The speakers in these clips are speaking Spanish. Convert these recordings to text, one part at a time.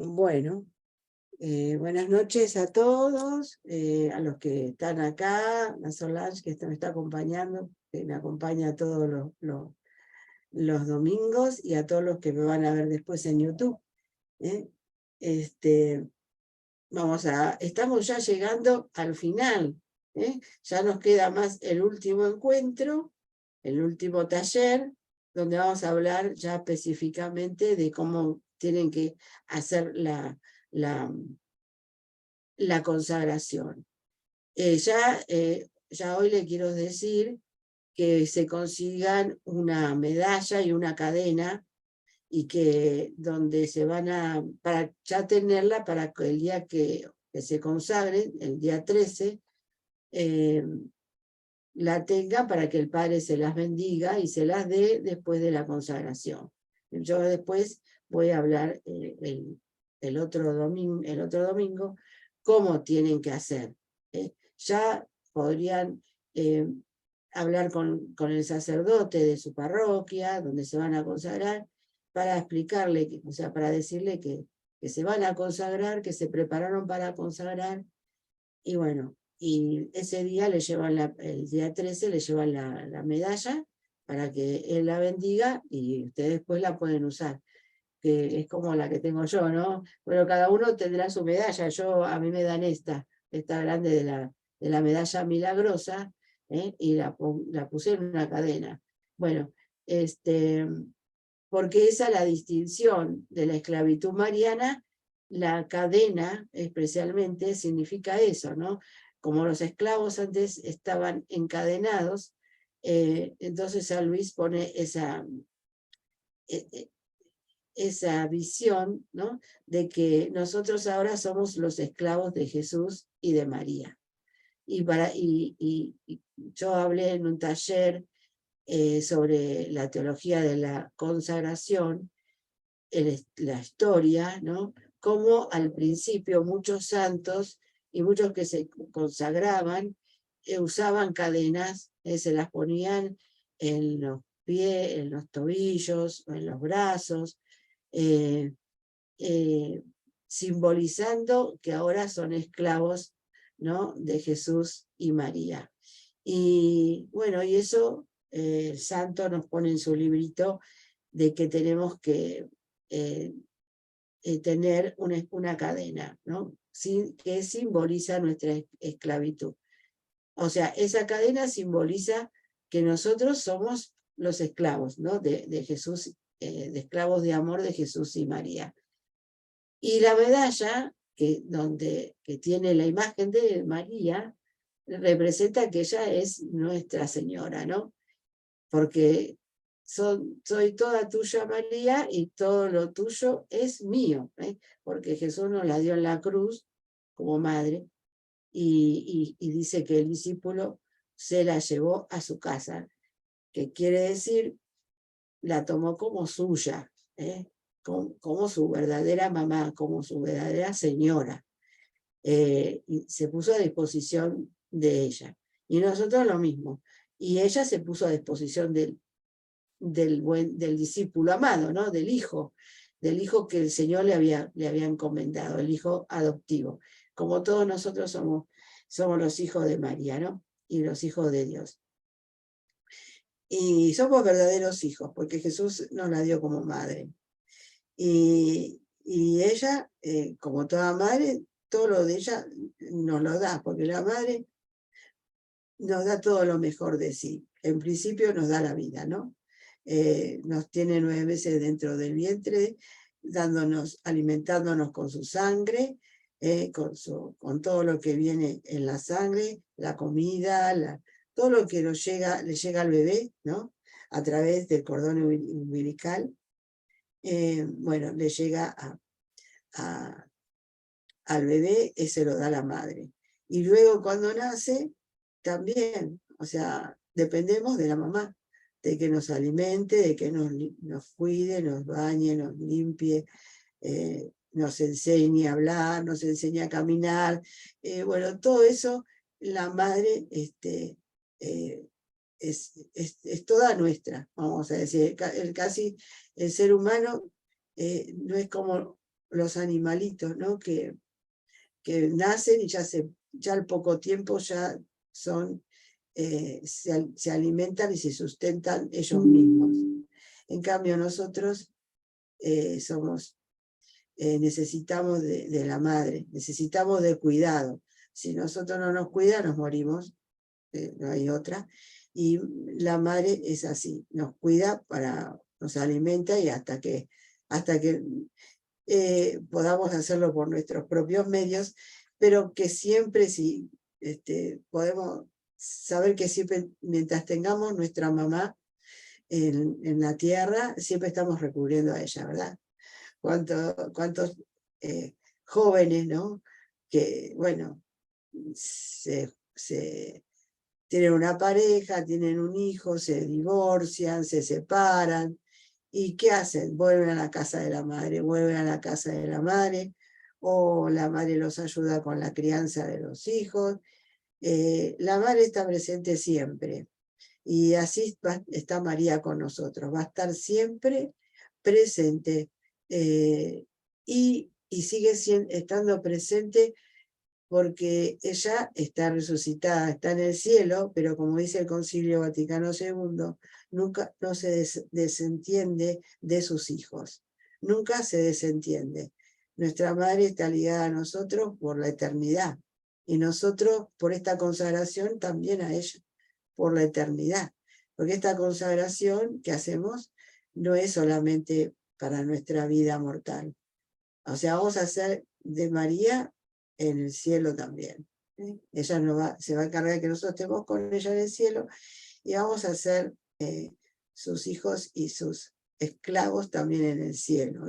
Bueno, buenas noches a todos, a los que están acá, a Solange que me está acompañando, que me acompaña todos los domingos, y a todos los que me van a ver después en YouTube. ¿eh? Este, estamos ya llegando al final. Ya nos queda más el último encuentro, el último taller, donde vamos a hablar ya específicamente de cómo tienen que hacer la, la consagración. Ya hoy le quiero decir que se consigan una medalla y una cadena, y que donde se van para ya tenerla para que el día que se consagre, el día 13, la tenga para que el Padre se las bendiga y se las dé después de la consagración. Yo después voy a hablar el otro domingo cómo tienen que hacer. Ya podrían hablar con el sacerdote de su parroquia, donde se van a consagrar, para explicarle, o sea, para decirle que se van a consagrar, que se prepararon para consagrar, y bueno, y ese día el día 13 le llevan la medalla para que él la bendiga y ustedes después la pueden usar, que es como la que tengo yo, ¿no? Bueno, cada uno tendrá su medalla. A mí me dan esta grande de la medalla milagrosa, y la puse en una cadena. Bueno, porque esa es la distinción de la esclavitud mariana. La cadena especialmente significa eso, ¿no? Como los esclavos antes estaban encadenados, entonces San Luis pone e- e- esa visión, ¿no? De que nosotros ahora somos los esclavos de Jesús y de María. Y yo hablé en un taller sobre la teología de la consagración, la historia, ¿no? Cómo al principio muchos santos y muchos que se consagraban usaban cadenas, se las ponían en los pies, en los tobillos, en los brazos, eh, eh, simbolizando que ahora son esclavos, ¿no? De Jesús y María. Y bueno, y eso el santo nos pone en su librito de que tenemos que eh, tener una cadena, ¿no? Que simboliza nuestra esclavitud. O sea, esa cadena simboliza que nosotros somos los esclavos, ¿no? De Jesús, de esclavos de amor de Jesús y María. Y la medalla, que tiene la imagen de María, representa que ella es Nuestra Señora, ¿no? Porque soy toda tuya, María, y todo lo tuyo es mío, porque Jesús nos la dio en la cruz como madre, y dice que el discípulo se la llevó a su casa, que quiere decir, la tomó como suya, como su verdadera mamá, como su verdadera señora, y se puso a disposición de ella. Y nosotros lo mismo. Y ella se puso a disposición del discípulo amado, ¿no? Del hijo que el Señor le había encomendado, el hijo adoptivo. Como todos nosotros somos los hijos de María, ¿no? Y los hijos de Dios. Y somos verdaderos hijos, porque Jesús nos la dio como madre. Y ella, como toda madre, todo lo de ella nos lo da, porque la madre nos da todo lo mejor de sí. En principio nos da la vida, ¿no? Nos tiene 9 meses dentro del vientre, alimentándonos con su sangre, con todo lo que viene en la sangre, la comida, todo lo que le llega al bebé, ¿no? A través del cordón umbilical, bueno, le llega al bebé, se lo da la madre. Y luego cuando nace, también, o sea, dependemos de la mamá, de que nos alimente, de que nos cuide, nos bañe, nos limpie, nos enseñe a hablar, nos enseñe a caminar. Bueno, todo eso, la madre es toda nuestra, vamos a decir. Casi el ser humano no es como los animalitos, ¿no? Que nacen y ya al poco tiempo ya son, se alimentan y se sustentan ellos mismos. En cambio nosotros necesitamos de la madre, necesitamos de cuidado. Si nosotros no nos cuida, nos morimos, no hay otra. Y la madre es así, nos cuida, nos alimenta y hasta que podamos hacerlo por nuestros propios medios, pero que siempre si podemos saber que siempre, mientras tengamos nuestra mamá en la tierra, siempre estamos recurriendo a ella, ¿verdad? ¿Cuántos jóvenes, ¿no? Que, bueno, tienen una pareja, tienen un hijo, se divorcian, se separan, ¿y qué hacen? Vuelven a la casa de la madre, vuelven a la casa de la madre, o la madre los ayuda con la crianza de los hijos. La madre está presente siempre, y así está María con nosotros, va a estar siempre presente, y sigue estando presente porque ella está resucitada, está en el cielo, pero como dice el Concilio Vaticano II, nunca no se desentiende de sus hijos, nunca se desentiende. Nuestra madre está ligada a nosotros por la eternidad, y nosotros por esta consagración también a ella, por la eternidad, porque esta consagración que hacemos no es solamente para nuestra vida mortal. O sea, vamos a hacer de María en el cielo también. Ella se va a encargar de que nosotros estemos con ella en el cielo, y vamos a ser sus hijos y sus esclavos también en el cielo.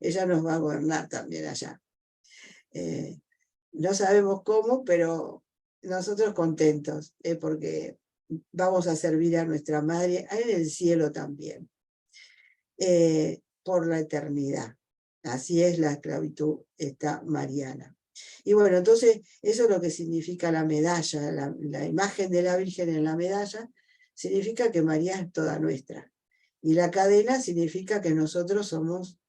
Ella nos va a gobernar también allá. No sabemos cómo, pero nosotros contentos, porque vamos a servir a nuestra madre en el cielo también, por la eternidad. Así es la esclavitud esta mariana. Y bueno, entonces eso es lo que significa la medalla, la imagen de la Virgen en la medalla, significa que María es toda nuestra. Y la cadena significa que nosotros somos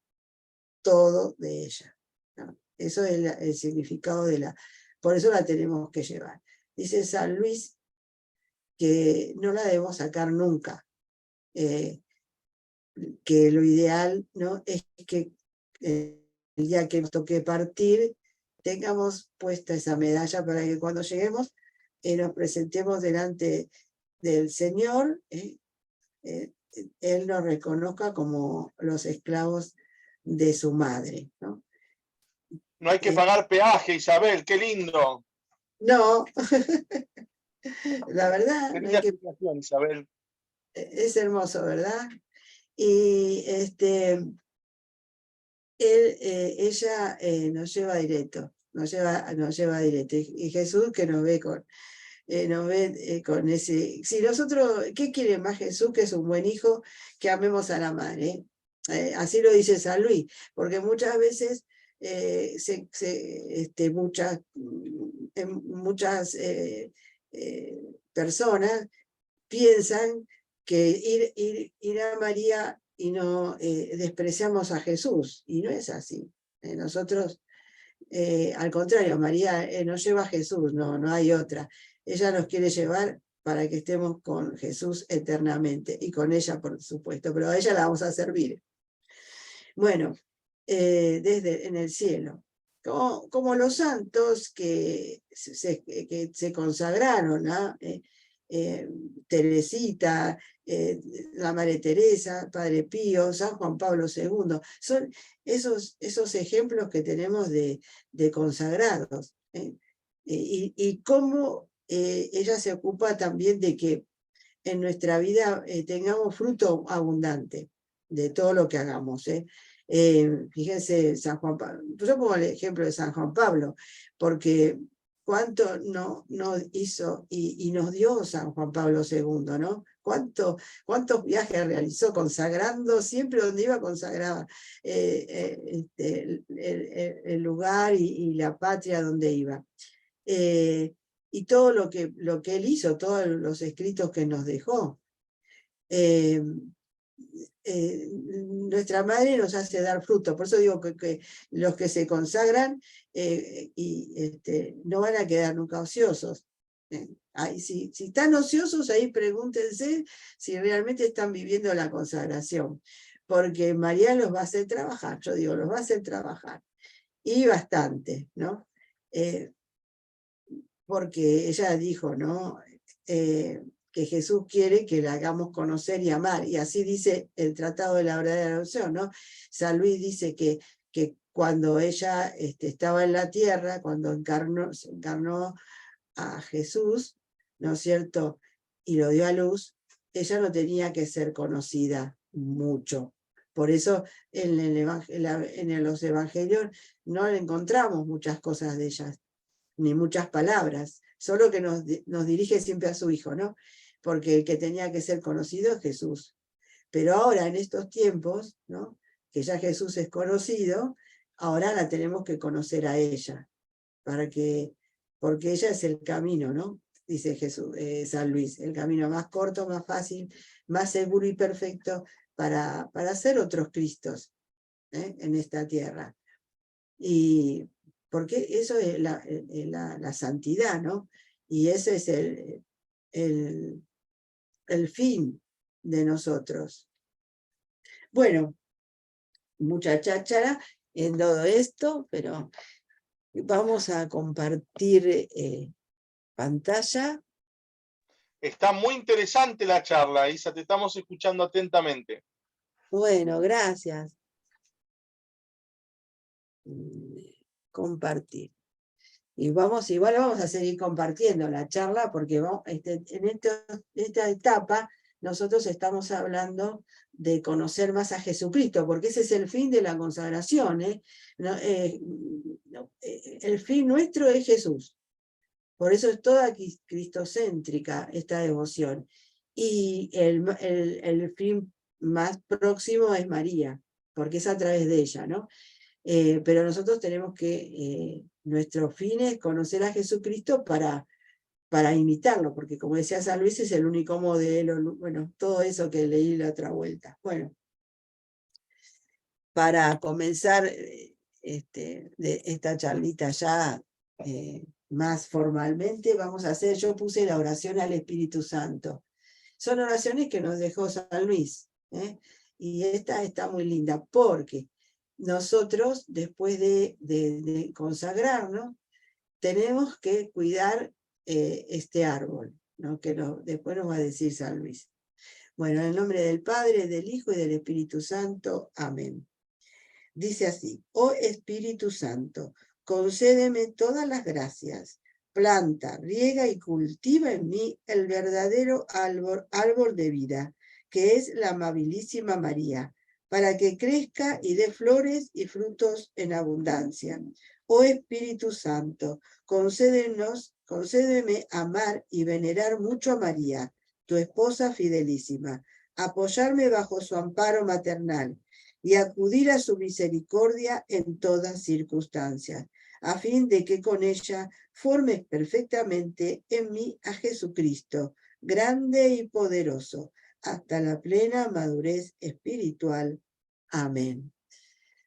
todo de ella, ¿no? Eso es el significado por eso la tenemos que llevar. Dice San Luis que no la debemos sacar nunca, que lo ideal, ¿no?, es que el día que nos toque partir tengamos puesta esa medalla para que cuando lleguemos nos presentemos delante del Señor, Él nos reconozca como los esclavos de su madre, ¿no? No hay que pagar peaje, Isabel, qué lindo. No, la verdad, Qué no linda explicación, Isabel. es hermoso, ¿verdad? Y ella nos lleva directo, nos lleva directo. Y Jesús que nos ve con ese... Si nosotros, ¿qué quiere más Jesús que es un buen hijo, que amemos a la madre? Así lo dice San Luis, porque muchas veces muchas personas piensan que ir a María y no despreciamos a Jesús, y no es así. Nosotros, al contrario, María nos lleva a Jesús, no hay otra. Ella nos quiere llevar para que estemos con Jesús eternamente, y con ella, por supuesto, pero a ella la vamos a servir. Bueno, desde en el cielo. Como los santos que se consagraron, ¿no? Teresita, la Madre Teresa, Padre Pío, San Juan Pablo II, son esos ejemplos que tenemos de consagrados. Y cómo ella se ocupa también de que en nuestra vida tengamos fruto abundante de todo lo que hagamos. Fíjense, San Juan Pablo, yo pongo el ejemplo de San Juan Pablo, porque cuánto no hizo y nos dio San Juan Pablo II, ¿no? ¿Cuántos viajes realizó consagrando? Siempre donde iba consagraba el lugar y la patria donde iba. Y todo lo que él hizo, todos los escritos que nos dejó. nuestra madre nos hace dar fruto. Por eso digo que los que se consagran no van a quedar nunca ociosos. Si están ociosos, ahí pregúntense si realmente están viviendo la consagración. Porque María los va a hacer trabajar, yo digo, los va a hacer trabajar. Y bastante, ¿no? Porque ella dijo, ¿no? Que Jesús quiere que la hagamos conocer y amar, y así dice el Tratado de la Verdadera Adopción, ¿no? San Luis dice que cuando ella estaba en la tierra, cuando se encarnó a Jesús, ¿no es cierto?, y lo dio a luz, ella no tenía que ser conocida mucho. Por eso en los evangelios no encontramos muchas cosas de ella, ni muchas palabras, solo que nos dirige siempre a su Hijo, ¿no? Porque el que tenía que ser conocido es Jesús. Pero ahora, en estos tiempos, ¿no?, que ya Jesús es conocido, ahora la tenemos que conocer a ella, porque ella es el camino, ¿no? Dice San Luis, el camino más corto, más fácil, más seguro y perfecto para ser otros Cristos en esta tierra. Y porque eso es la santidad, ¿no? Y ese es el fin de nosotros. Bueno, mucha cháchara en todo esto, pero vamos a compartir pantalla. Está muy interesante la charla, Isa, te estamos escuchando atentamente. Bueno, gracias. Compartir. Y igual vamos a seguir compartiendo la charla porque en esta etapa nosotros estamos hablando de conocer más a Jesucristo, porque ese es el fin de la consagración. El fin nuestro es Jesús. Por eso es toda cristocéntrica esta devoción. Y el fin más próximo es María, porque es a través de ella, ¿no? Pero nosotros tenemos que, nuestro fin es conocer a Jesucristo para imitarlo, porque como decía San Luis, es el único modelo, bueno, todo eso que leí la otra vuelta. Bueno, para comenzar de esta charlita ya más formalmente, vamos a hacer, yo puse la oración al Espíritu Santo. Son oraciones que nos dejó San Luis, y esta está muy linda, porque nosotros, después de consagrarnos, tenemos que cuidar este árbol, ¿no?, que después nos va a decir San Luis. Bueno, en el nombre del Padre, del Hijo y del Espíritu Santo. Amén. Dice así: oh Espíritu Santo, concédeme todas las gracias, planta, riega y cultiva en mí el verdadero árbol de vida, que es la amabilísima María, para que crezca y dé flores y frutos en abundancia. Oh Espíritu Santo, concédeme amar y venerar mucho a María, tu esposa fidelísima, apoyarme bajo su amparo maternal y acudir a su misericordia en todas circunstancias, a fin de que con ella formes perfectamente en mí a Jesucristo, grande y poderoso, hasta la plena madurez espiritual. Amén.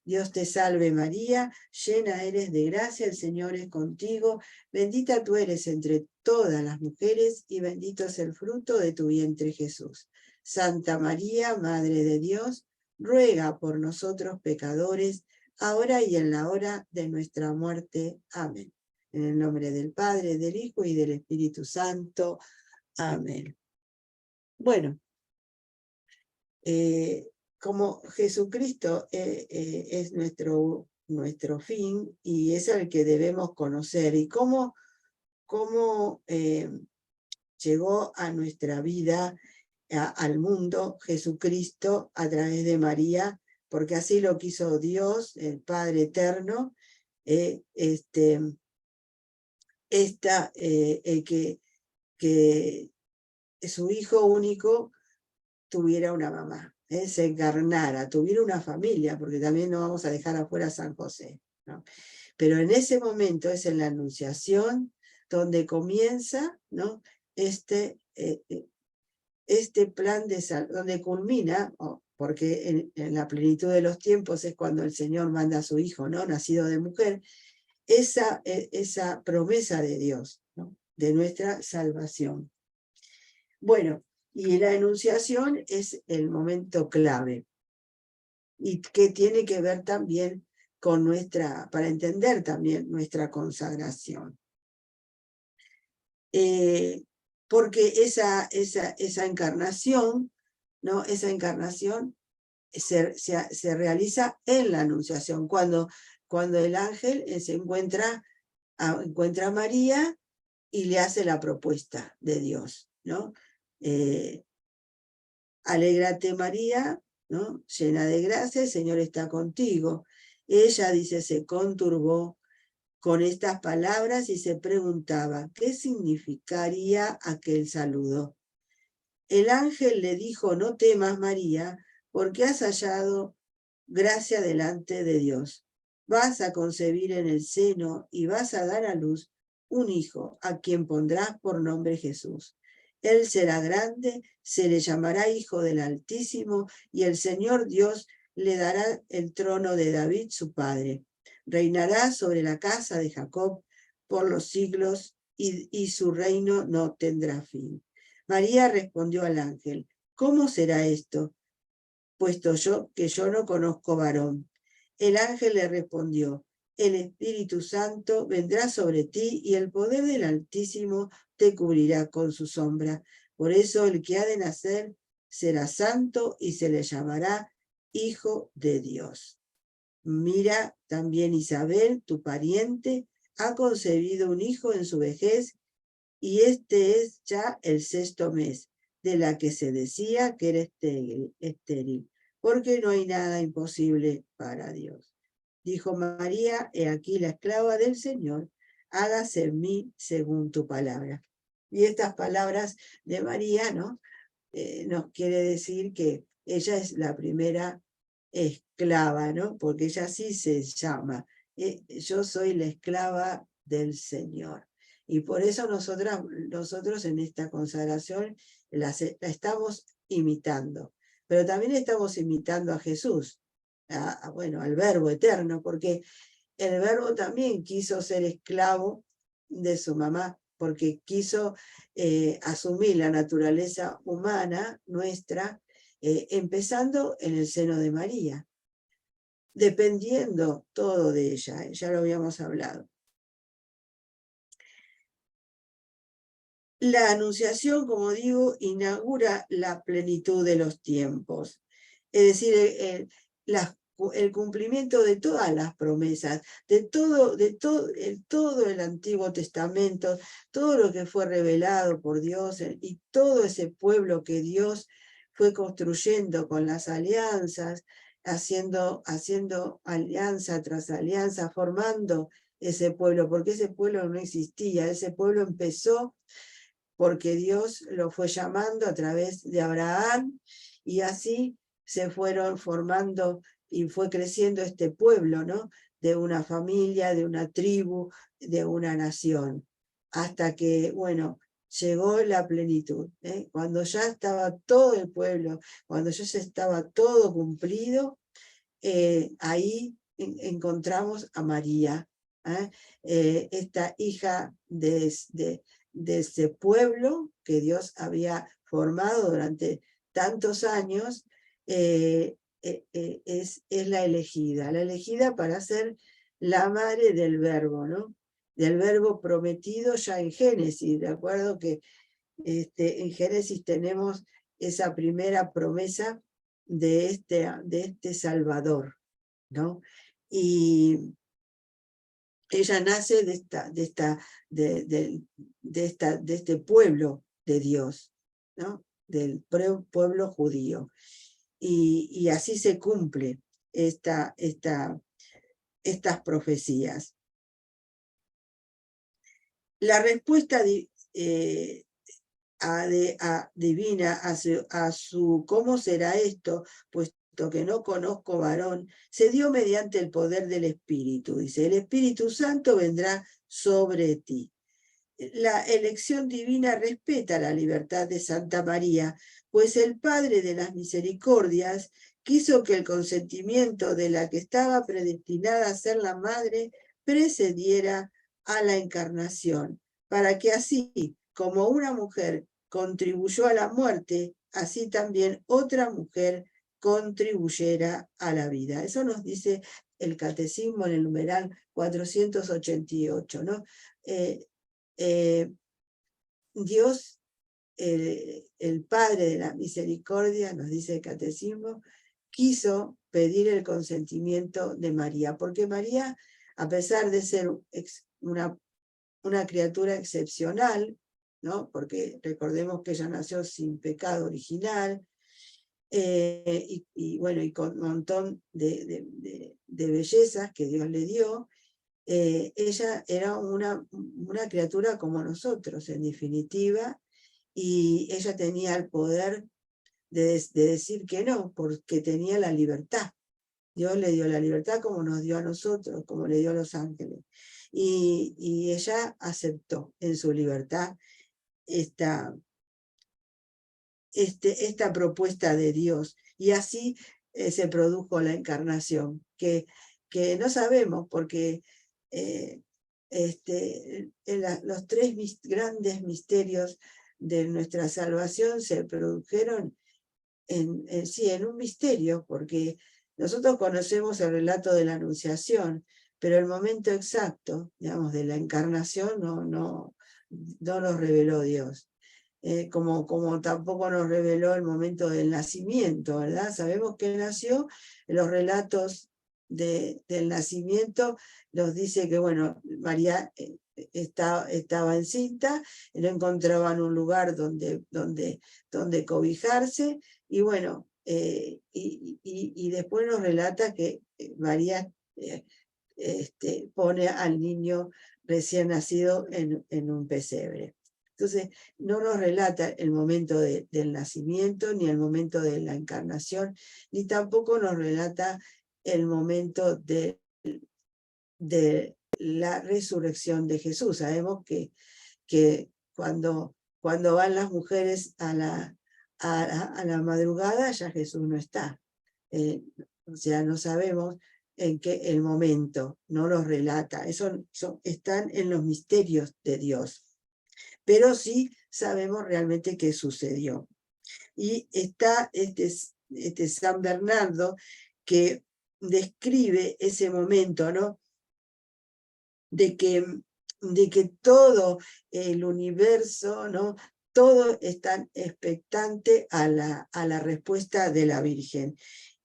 Dios te salve María, llena eres de gracia, el Señor es contigo, bendita tú eres entre todas las mujeres y bendito es el fruto de tu vientre Jesús. Santa María, Madre de Dios, ruega por nosotros pecadores, ahora y en la hora de nuestra muerte. Amén. En el nombre del Padre, del Hijo y del Espíritu Santo. Amén. Bueno, como Jesucristo es nuestro fin y es el que debemos conocer, y cómo llegó a nuestra vida, al mundo, Jesucristo a través de María, porque así lo quiso Dios, el Padre Eterno, que su Hijo único tuviera una mamá, se encarnara, tuviera una familia, porque también no vamos a dejar afuera a San José, ¿no? Pero en ese momento es en la Anunciación donde comienza, ¿no?, este plan de salvación, donde culmina, porque en la plenitud de los tiempos es cuando el Señor manda a su Hijo, ¿no? Nacido de mujer, esa promesa de Dios, ¿no? De nuestra salvación. Bueno, y la enunciación es el momento clave, y que tiene que ver también con para entender también nuestra consagración. Porque esa encarnación, ¿no? Esa encarnación se realiza en la Anunciación, cuando el ángel encuentra a María y le hace la propuesta de Dios, ¿no? Alégrate María, ¿no? Llena de gracia, el Señor está contigo. Ella, dice, se conturbó con estas palabras y se preguntaba qué significaría aquel saludo. El ángel le dijo: no temas, María, porque has hallado gracia delante de Dios. Vas a concebir en el seno y vas a dar a luz un hijo, a quien pondrás por nombre Jesús. Él será grande, se le llamará Hijo del Altísimo, y el Señor Dios le dará el trono de David, su padre. Reinará sobre la casa de Jacob por los siglos, y su reino no tendrá fin. María respondió al ángel: ¿cómo será esto, puesto que yo no conozco varón? El ángel le respondió: el Espíritu Santo vendrá sobre ti y el poder del Altísimo te cubrirá con su sombra. Por eso el que ha de nacer será santo y se le llamará Hijo de Dios. Mira, también Isabel, tu pariente, ha concebido un hijo en su vejez, y este es ya el 6º mes, de la que se decía que era estéril, porque no hay nada imposible para Dios. Dijo María: he aquí la esclava del Señor, hágase en mí según tu palabra. Y estas palabras de María, ¿no? Nos quiere decir que ella es la primera esclava, ¿no? Porque ella sí se llama: yo soy la esclava del Señor. Y por eso nosotros en esta consagración la estamos imitando. Pero también estamos imitando a Jesús, bueno, al Verbo eterno, porque el Verbo también quiso ser esclavo de su mamá, porque quiso asumir la naturaleza humana nuestra, empezando en el seno de María, dependiendo todo de ella, ya lo habíamos hablado. La Anunciación, como digo, inaugura la plenitud de los tiempos, es decir, el cumplimiento de todas las promesas, de todo el Antiguo Testamento, todo lo que fue revelado por Dios, y todo ese pueblo que Dios fue construyendo con las alianzas, haciendo alianza tras alianza, formando ese pueblo, porque ese pueblo no existía, ese pueblo empezó porque Dios lo fue llamando a través de Abraham, y así se fueron formando y fue creciendo este pueblo, ¿no? De una familia, de una tribu, de una nación, hasta que, bueno, llegó la plenitud, ¿eh? Cuando ya estaba todo el pueblo, cuando ya estaba todo cumplido, ahí encontramos a María, esta hija de ese pueblo que Dios había formado durante tantos años. Es la elegida para ser la madre del Verbo, ¿no? Del Verbo prometido ya en Génesis. De acuerdo que en Génesis tenemos esa primera promesa de este Salvador, ¿no? Y ella nace de este pueblo de Dios, ¿no? Del pueblo judío. Y así se cumple estas profecías. La respuesta divina a su ¿cómo será esto? Puesto que no conozco varón, se dio mediante el poder del Espíritu. Dice: el Espíritu Santo vendrá sobre ti. La elección divina respeta la libertad de Santa María, pues el Padre de las Misericordias quiso que el consentimiento de la que estaba predestinada a ser la madre precediera a la encarnación, para que así como una mujer contribuyó a la muerte, así también otra mujer contribuyera a la vida. Eso nos dice el Catecismo en el numeral 488, ¿no? Dios, el Padre de la Misericordia, nos dice el Catecismo, quiso pedir el consentimiento de María, porque María, a pesar de ser una criatura excepcional, ¿no? Porque recordemos que ella nació sin pecado original, bueno, y con un montón de bellezas que Dios le dio, ella era una criatura como nosotros, en definitiva, y ella tenía el poder de decir que no, porque tenía la libertad. Dios le dio la libertad como nos dio a nosotros, como le dio a los ángeles. Y ella aceptó en su libertad esta propuesta de Dios. Y así se produjo la encarnación, que no sabemos porque los tres grandes misterios de nuestra salvación se produjeron en un misterio, porque nosotros conocemos el relato de la Anunciación, pero el momento exacto, digamos, de la encarnación no nos reveló Dios. Como tampoco nos reveló el momento del nacimiento, ¿verdad? Sabemos que nació, en los relatos del nacimiento nos dice que, bueno, María estaba encinta, no encontraban un lugar donde cobijarse, y bueno, y después nos relata que María pone al niño recién nacido en un pesebre. Entonces, no nos relata el momento del nacimiento, ni el momento de la encarnación, ni tampoco nos relata el momento de la resurrección de Jesús. Sabemos que cuando van las mujeres a la madrugada, ya Jesús no está. O sea, no sabemos en qué el momento, no los relata. Eso están en los misterios de Dios. Pero sí sabemos realmente qué sucedió. Y está San Bernardo que describe ese momento, ¿no? De que todo el universo, ¿no? Todo está expectante a la respuesta de la Virgen.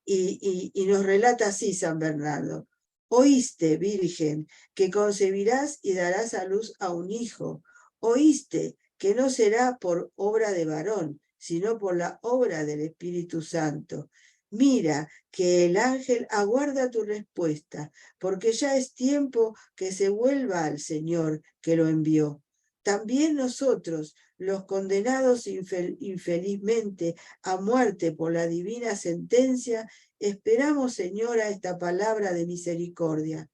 Y nos relata así San Bernardo: oíste, Virgen, que concebirás y darás a luz a un hijo. Oíste que no será por obra de varón, sino por la obra del Espíritu Santo. Mira que el ángel aguarda tu respuesta, porque ya es tiempo que se vuelva al Señor que lo envió. También nosotros, los condenados infelizmente a muerte por la divina sentencia, esperamos, Señora, esta palabra de misericordia.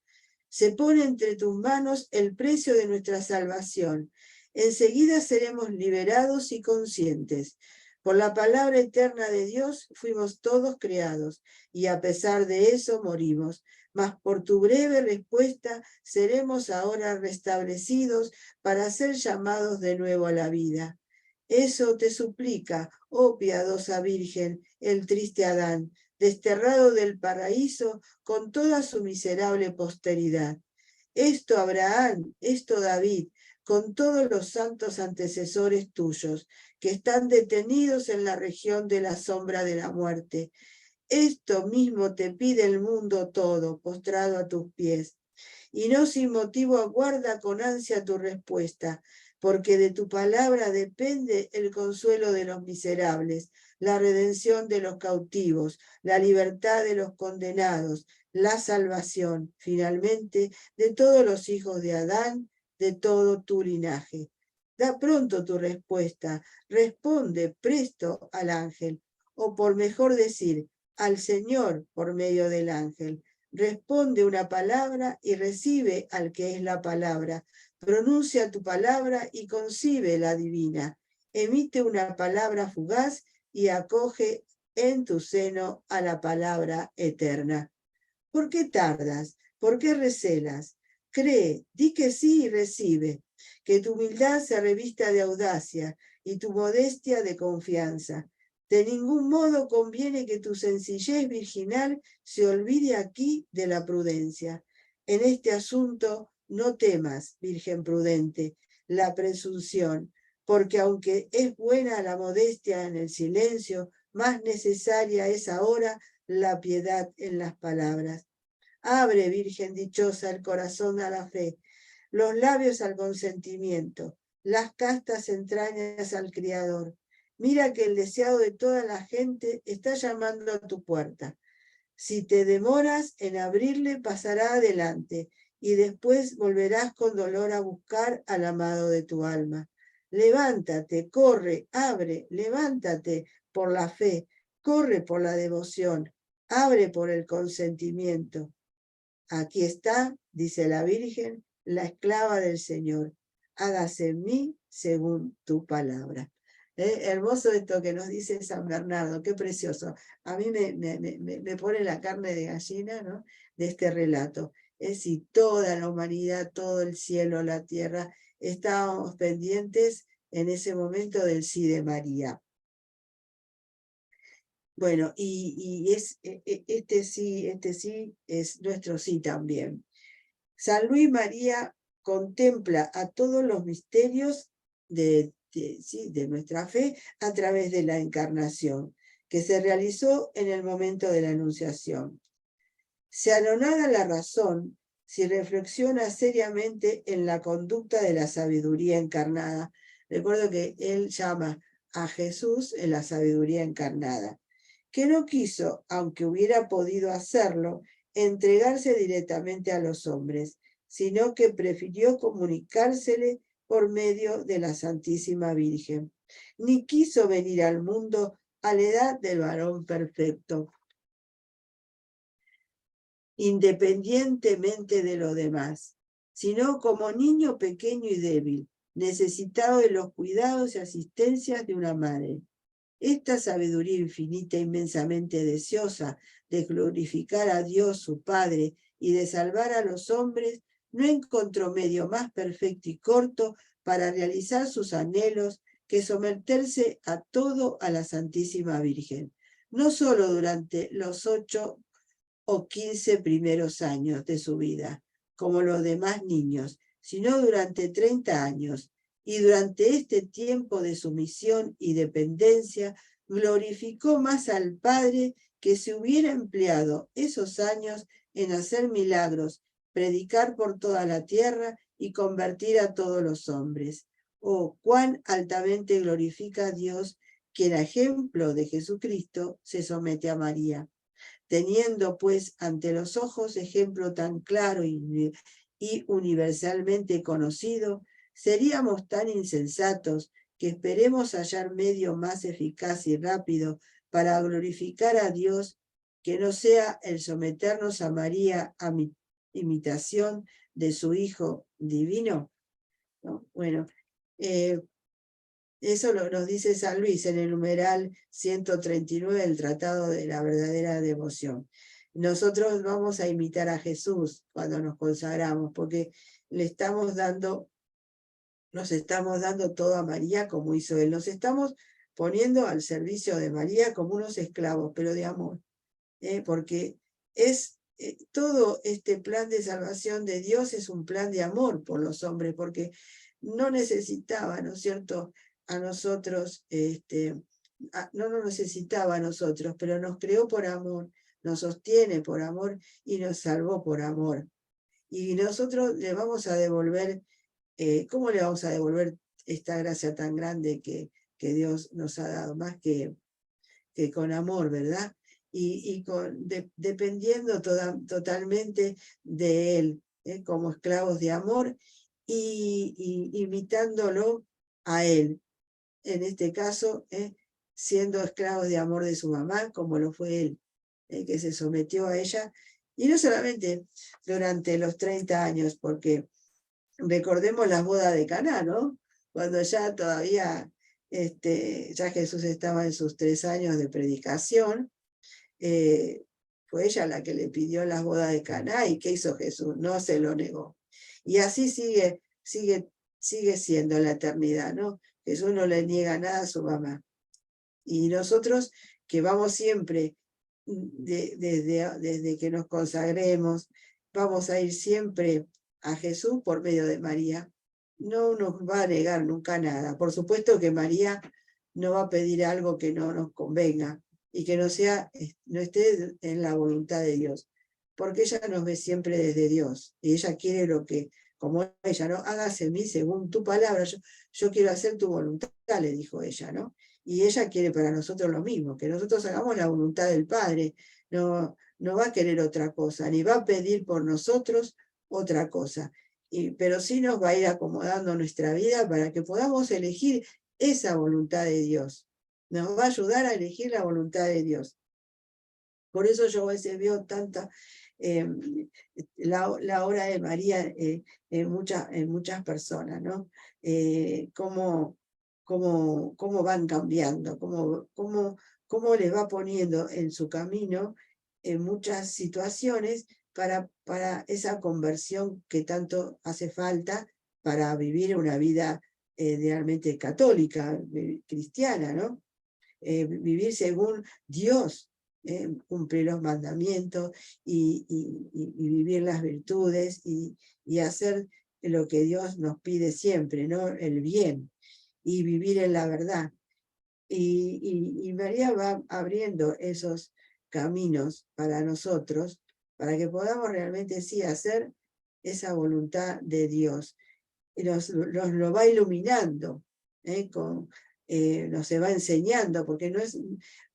Se pone entre tus manos el precio de nuestra salvación. Enseguida seremos liberados y conscientes. Por la palabra eterna de Dios fuimos todos creados, y a pesar de eso morimos. Mas por tu breve respuesta seremos ahora restablecidos para ser llamados de nuevo a la vida. Eso te suplica, oh piadosa Virgen, el triste Adán, desterrado del paraíso con toda su miserable posteridad. Esto Abraham, esto David, con todos los santos antecesores tuyos, que están detenidos en la región de la sombra de la muerte. Esto mismo te pide el mundo todo, postrado a tus pies. Y no sin motivo aguarda con ansia tu respuesta, porque de tu palabra depende el consuelo de los miserables, la redención de los cautivos, la libertad de los condenados, la salvación, finalmente, de todos los hijos de Adán, de todo tu linaje. Da pronto tu respuesta, responde presto al ángel, o por mejor decir, al Señor por medio del ángel. Responde una palabra y recibe al que es la palabra. Pronuncia tu palabra y concibe la divina. Emite una palabra fugaz y acoge en tu seno a la palabra eterna. ¿Por qué tardas? ¿Por qué recelas? Cree, di que sí y recibe, que tu humildad se revista de audacia y tu modestia de confianza. De ningún modo conviene que tu sencillez virginal se olvide aquí de la prudencia. En este asunto no temas, Virgen prudente, la presunción, porque aunque es buena la modestia en el silencio, más necesaria es ahora la piedad en las palabras. Abre, Virgen dichosa, el corazón a la fe, los labios al consentimiento, las castas entrañas al Criador. Mira que el deseado de toda la gente está llamando a tu puerta. Si te demoras en abrirle, pasará adelante y después volverás con dolor a buscar al amado de tu alma. Levántate, corre, abre, levántate por la fe, corre por la devoción, abre por el consentimiento. Aquí está, dice la Virgen, la esclava del Señor. Hágase en mí según tu palabra. Hermoso esto que nos dice San Bernardo, qué precioso. A mí me pone la carne de gallina, ¿no?, de este relato. Es decir, toda la humanidad, todo el cielo, la tierra, estábamos pendientes en ese momento del sí de María. Bueno, este sí es nuestro sí también. San Luis María contempla a todos los misterios de nuestra fe a través de la encarnación, que se realizó en el momento de la Anunciación. Se anonada la razón si reflexiona seriamente en la conducta de la sabiduría encarnada. Recuerdo que él llama a Jesús en la sabiduría encarnada, que no quiso, aunque hubiera podido hacerlo, entregarse directamente a los hombres, sino que prefirió comunicársele por medio de la Santísima Virgen. Ni quiso venir al mundo a la edad del varón perfecto, independientemente de lo demás, sino como niño pequeño y débil, necesitado de los cuidados y asistencias de una madre. Esta sabiduría infinita, inmensamente deseosa de glorificar a Dios su Padre y de salvar a los hombres, no encontró medio más perfecto y corto para realizar sus anhelos que someterse a todo a la Santísima Virgen, no solo durante los 8 o 15 primeros años de su vida, como los demás niños, sino durante 30 años, y durante este tiempo de sumisión y dependencia, glorificó más al Padre que si hubiera empleado esos años en hacer milagros, predicar por toda la tierra y convertir a todos los hombres. Oh, cuán altamente glorifica a Dios, quien a ejemplo de Jesucristo se somete a María. Teniendo pues ante los ojos ejemplo tan claro y universalmente conocido, seríamos tan insensatos que esperemos hallar medio más eficaz y rápido para glorificar a Dios que no sea el someternos a María a imitación de su Hijo divino, ¿no? Bueno, eso nos dice San Luis en el numeral 139 del Tratado de la Verdadera Devoción. Nosotros vamos a imitar a Jesús cuando nos consagramos, porque nos estamos dando todo a María como hizo Él. Nos estamos poniendo al servicio de María como unos esclavos, pero de amor, porque es todo este plan de salvación de Dios es un plan de amor por los hombres, porque no necesitaba, ¿no es cierto?, a nosotros, no nos necesitaba a nosotros, pero nos creó por amor, nos sostiene por amor y nos salvó por amor. Y nosotros le vamos a devolver, ¿cómo le vamos a devolver esta gracia tan grande que Dios nos ha dado? Más que con amor, ¿verdad? Y dependiendo totalmente de Él, como esclavos de amor y imitándolo a Él. En este caso, siendo esclavos de amor de su mamá, como lo fue Él, que se sometió a ella, y no solamente durante los 30 años, porque recordemos las bodas de Caná, ¿no? Cuando ya todavía ya Jesús estaba en sus 3 años de predicación, fue ella la que le pidió las bodas de Caná, y ¿qué hizo Jesús? No se lo negó. Y así sigue siendo en la eternidad, ¿no? Jesús no le niega nada a su mamá. Y nosotros que vamos siempre, desde que nos consagremos, vamos a ir siempre a Jesús por medio de María. No nos va a negar nunca nada. Por supuesto que María no va a pedir algo que no nos convenga y que no esté en la voluntad de Dios, porque ella nos ve siempre desde Dios y ella quiere lo que, como ella, ¿no? Hágase en mí según tu palabra, yo quiero hacer tu voluntad, le dijo ella, ¿no? Y ella quiere para nosotros lo mismo, que nosotros hagamos la voluntad del Padre. No va a querer otra cosa, ni va a pedir por nosotros otra cosa. Pero sí nos va a ir acomodando nuestra vida para que podamos elegir esa voluntad de Dios. Nos va a ayudar a elegir la voluntad de Dios. Por eso yo a veces veo tanta la obra de María en muchas personas, ¿no? Cómo van cambiando, cómo les va poniendo en su camino en muchas situaciones para esa conversión que tanto hace falta para vivir una vida realmente católica, cristiana, ¿no? Vivir según Dios, cumplir los mandamientos y vivir las virtudes y hacer lo que Dios nos pide siempre, ¿no? El bien, y vivir en la verdad. Y María va abriendo esos caminos para nosotros, para que podamos realmente sí hacer esa voluntad de Dios. Y nos lo va iluminando, nos se va enseñando, porque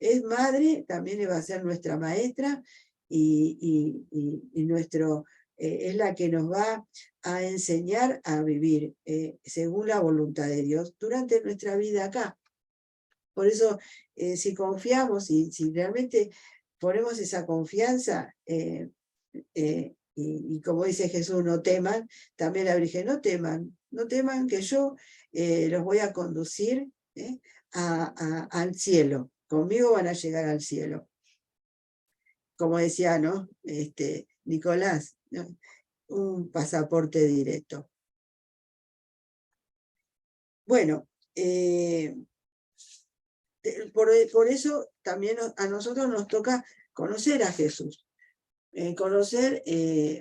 es madre, también va a ser nuestra maestra y es la que nos va a enseñar a vivir según la voluntad de Dios durante nuestra vida acá. Por eso, si confiamos y si realmente ponemos esa confianza, y como dice Jesús, no teman, también la Virgen, no teman que yo los voy a conducir al cielo. Conmigo van a llegar al cielo. Como decía, ¿no? Nicolás, ¿no? Un pasaporte directo. Bueno, por eso también a nosotros nos toca conocer a Jesús. Conocer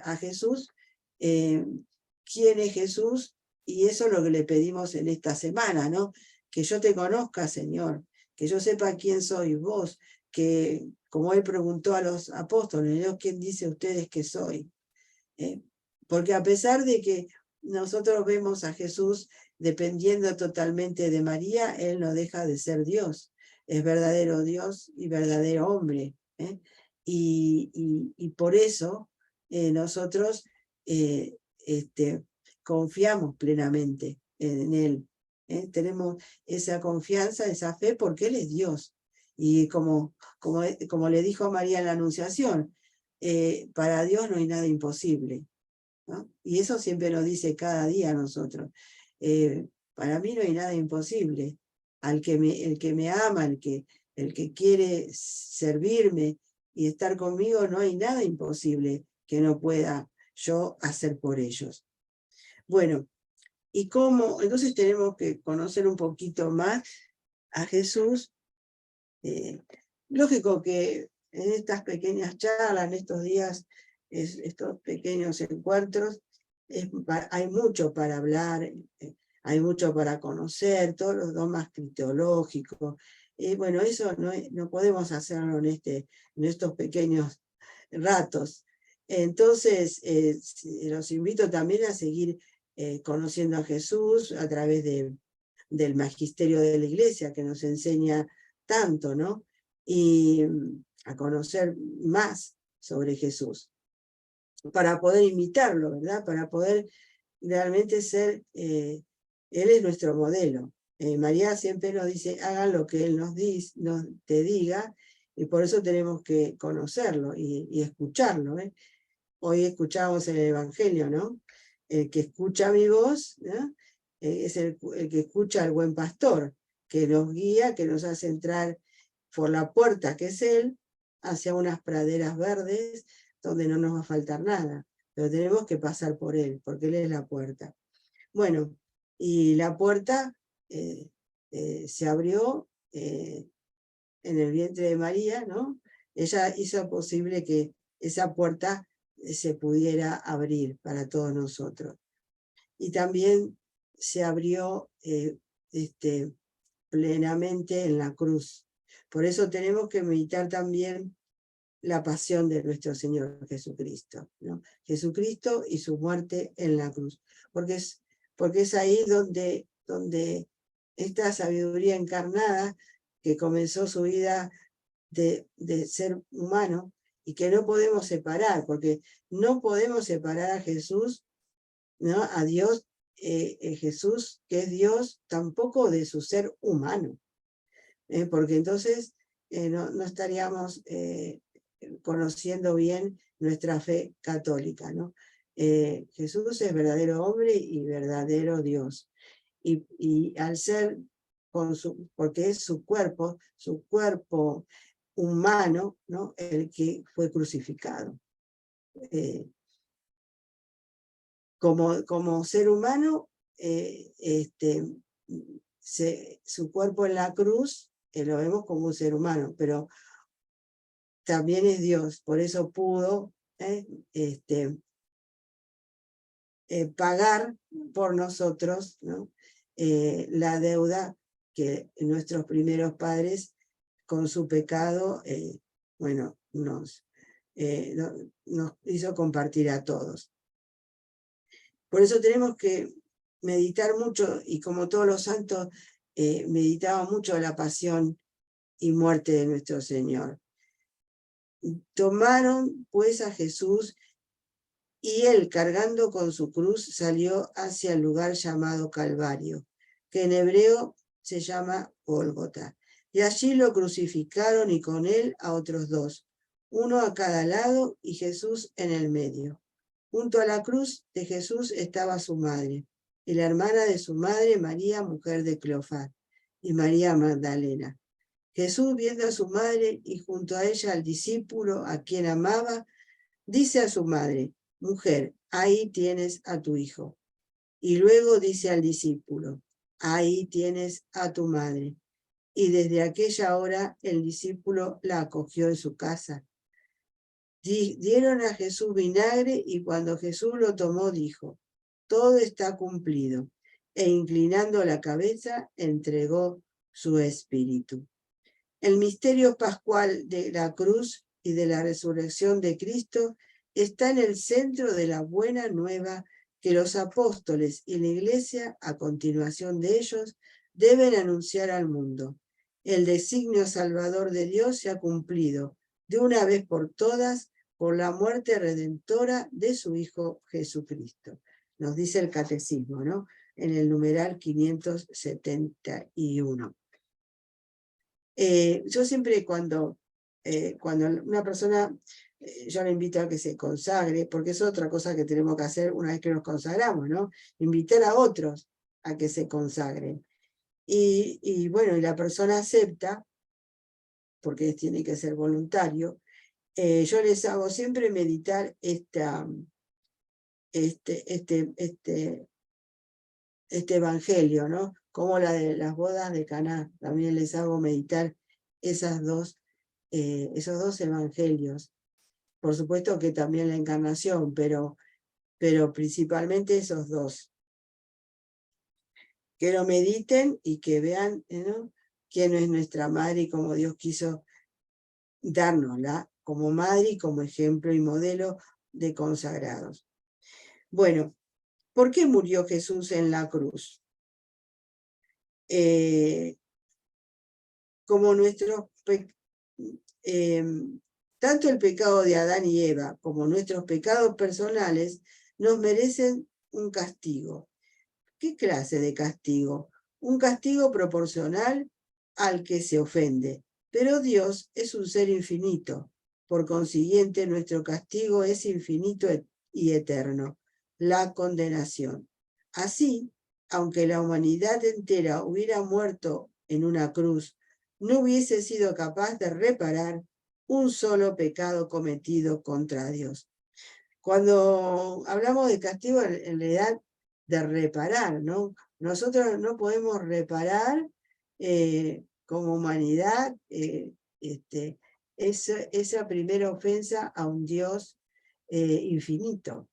a Jesús, quién es Jesús, y eso es lo que le pedimos en esta semana, ¿no? Que yo te conozca, Señor, que yo sepa quién soy vos, que como él preguntó a los apóstoles, ¿no? ¿Quién dice ustedes que soy? Porque a pesar de que nosotros vemos a Jesús dependiendo totalmente de María, él no deja de ser Dios, es verdadero Dios y verdadero hombre, y por eso nosotros confiamos plenamente en él. Tenemos esa confianza, esa fe, porque él es Dios. Y como le dijo María en la Anunciación, para Dios no hay nada imposible, ¿no? Y eso siempre nos dice cada día a nosotros. Para mí no hay nada imposible. El que me ama, el que quiere servirme y estar conmigo, no hay nada imposible que no pueda yo hacer por ellos. Bueno, ¿y cómo? Entonces tenemos que conocer un poquito más a Jesús. Lógico que en estas pequeñas charlas, en estos días, estos pequeños encuentros, hay mucho para hablar, hay mucho para conocer, todos los dogmas cristológicos. Bueno, eso no podemos hacerlo en estos pequeños ratos. Entonces, los invito también a seguir conociendo a Jesús a través del magisterio de la Iglesia, que nos enseña tanto, ¿no? Y a conocer más sobre Jesús, para poder imitarlo, ¿verdad? Para poder realmente ser, él es nuestro modelo. María siempre nos dice, hagan lo que él te diga, y por eso tenemos que conocerlo y escucharlo. Hoy escuchamos el Evangelio, ¿no? El que escucha mi voz, ¿no? Es el que escucha al buen pastor. que nos guía, que nos hace entrar por la puerta que es Él, hacia unas praderas verdes donde no nos va a faltar nada, pero tenemos que pasar por Él, porque Él es la puerta. Bueno, y la puerta se abrió en el vientre de María, ¿no? Ella hizo posible que esa puerta se pudiera abrir para todos nosotros. Y también se abrió plenamente en la cruz. Por eso tenemos que meditar también la pasión de nuestro Señor Jesucristo, ¿no? Jesucristo y su muerte en la cruz. Porque es ahí donde esta sabiduría encarnada, que comenzó su vida de ser humano, y que no podemos separar, porque no podemos separar a Jesús, ¿no? A Dios, Jesús, que es Dios, tampoco de su ser humano, porque entonces no estaríamos conociendo bien nuestra fe católica, ¿no? Jesús es verdadero hombre y verdadero Dios. Y al ser, porque es su cuerpo humano, ¿no? El que fue crucificado. Como ser humano, su cuerpo en la cruz, lo vemos como un ser humano, pero también es Dios, por eso pudo pagar por nosotros, ¿no? La deuda que nuestros primeros padres con su pecado, bueno, nos hizo compartir a todos. Por eso tenemos que meditar mucho, y como todos los santos, meditaban mucho la pasión y muerte de nuestro Señor. Tomaron pues a Jesús, y él, cargando con su cruz, salió hacia el lugar llamado Calvario, que en hebreo se llama Gólgota. Y allí lo crucificaron, y con él a otros dos, uno a cada lado y Jesús en el medio. Junto a la cruz de Jesús estaba su madre, y la hermana de su madre, María, mujer de Cleofás, y María Magdalena. Jesús, viendo a su madre y junto a ella al discípulo a quien amaba, dice a su madre: mujer, ahí tienes a tu hijo. Y luego dice al discípulo: ahí tienes a tu madre. Y desde aquella hora el discípulo la acogió en su casa. Dieron a Jesús vinagre, y cuando Jesús lo tomó, dijo: todo está cumplido. E inclinando la cabeza, entregó su espíritu. El misterio pascual de la cruz y de la resurrección de Cristo está en el centro de la buena nueva que los apóstoles y la Iglesia, a continuación de ellos, deben anunciar al mundo. El designio salvador de Dios se ha cumplido de una vez por todas por la muerte redentora de su Hijo Jesucristo. Nos dice el Catecismo, ¿no? En el numeral 571. Yo siempre cuando una persona, yo le invito a que se consagre, porque es otra cosa que tenemos que hacer una vez que nos consagramos, ¿no? Invitar a otros a que se consagren. Y bueno, y la persona acepta, porque tiene que ser voluntario. Yo les hago siempre meditar este evangelio, ¿no? Como la de las bodas de Caná. También les hago meditar esos dos evangelios. Por supuesto que también la encarnación, pero principalmente esos dos. Que lo mediten y que vean, ¿no?, quién es nuestra madre y cómo Dios quiso dárnosla como madre y como ejemplo y modelo de consagrados. Bueno, ¿por qué murió Jesús en la cruz? Como tanto el pecado de Adán y Eva como nuestros pecados personales nos merecen un castigo. ¿Qué clase de castigo? Un castigo proporcional al que se ofende. Pero Dios es un ser infinito. Por consiguiente, nuestro castigo es infinito y eterno: la condenación. Así, aunque la humanidad entera hubiera muerto en una cruz, no hubiese sido capaz de reparar un solo pecado cometido contra Dios. Cuando hablamos de castigo, en realidad de reparar, ¿no? Nosotros no podemos reparar como humanidad esa primera ofensa a un Dios infinito.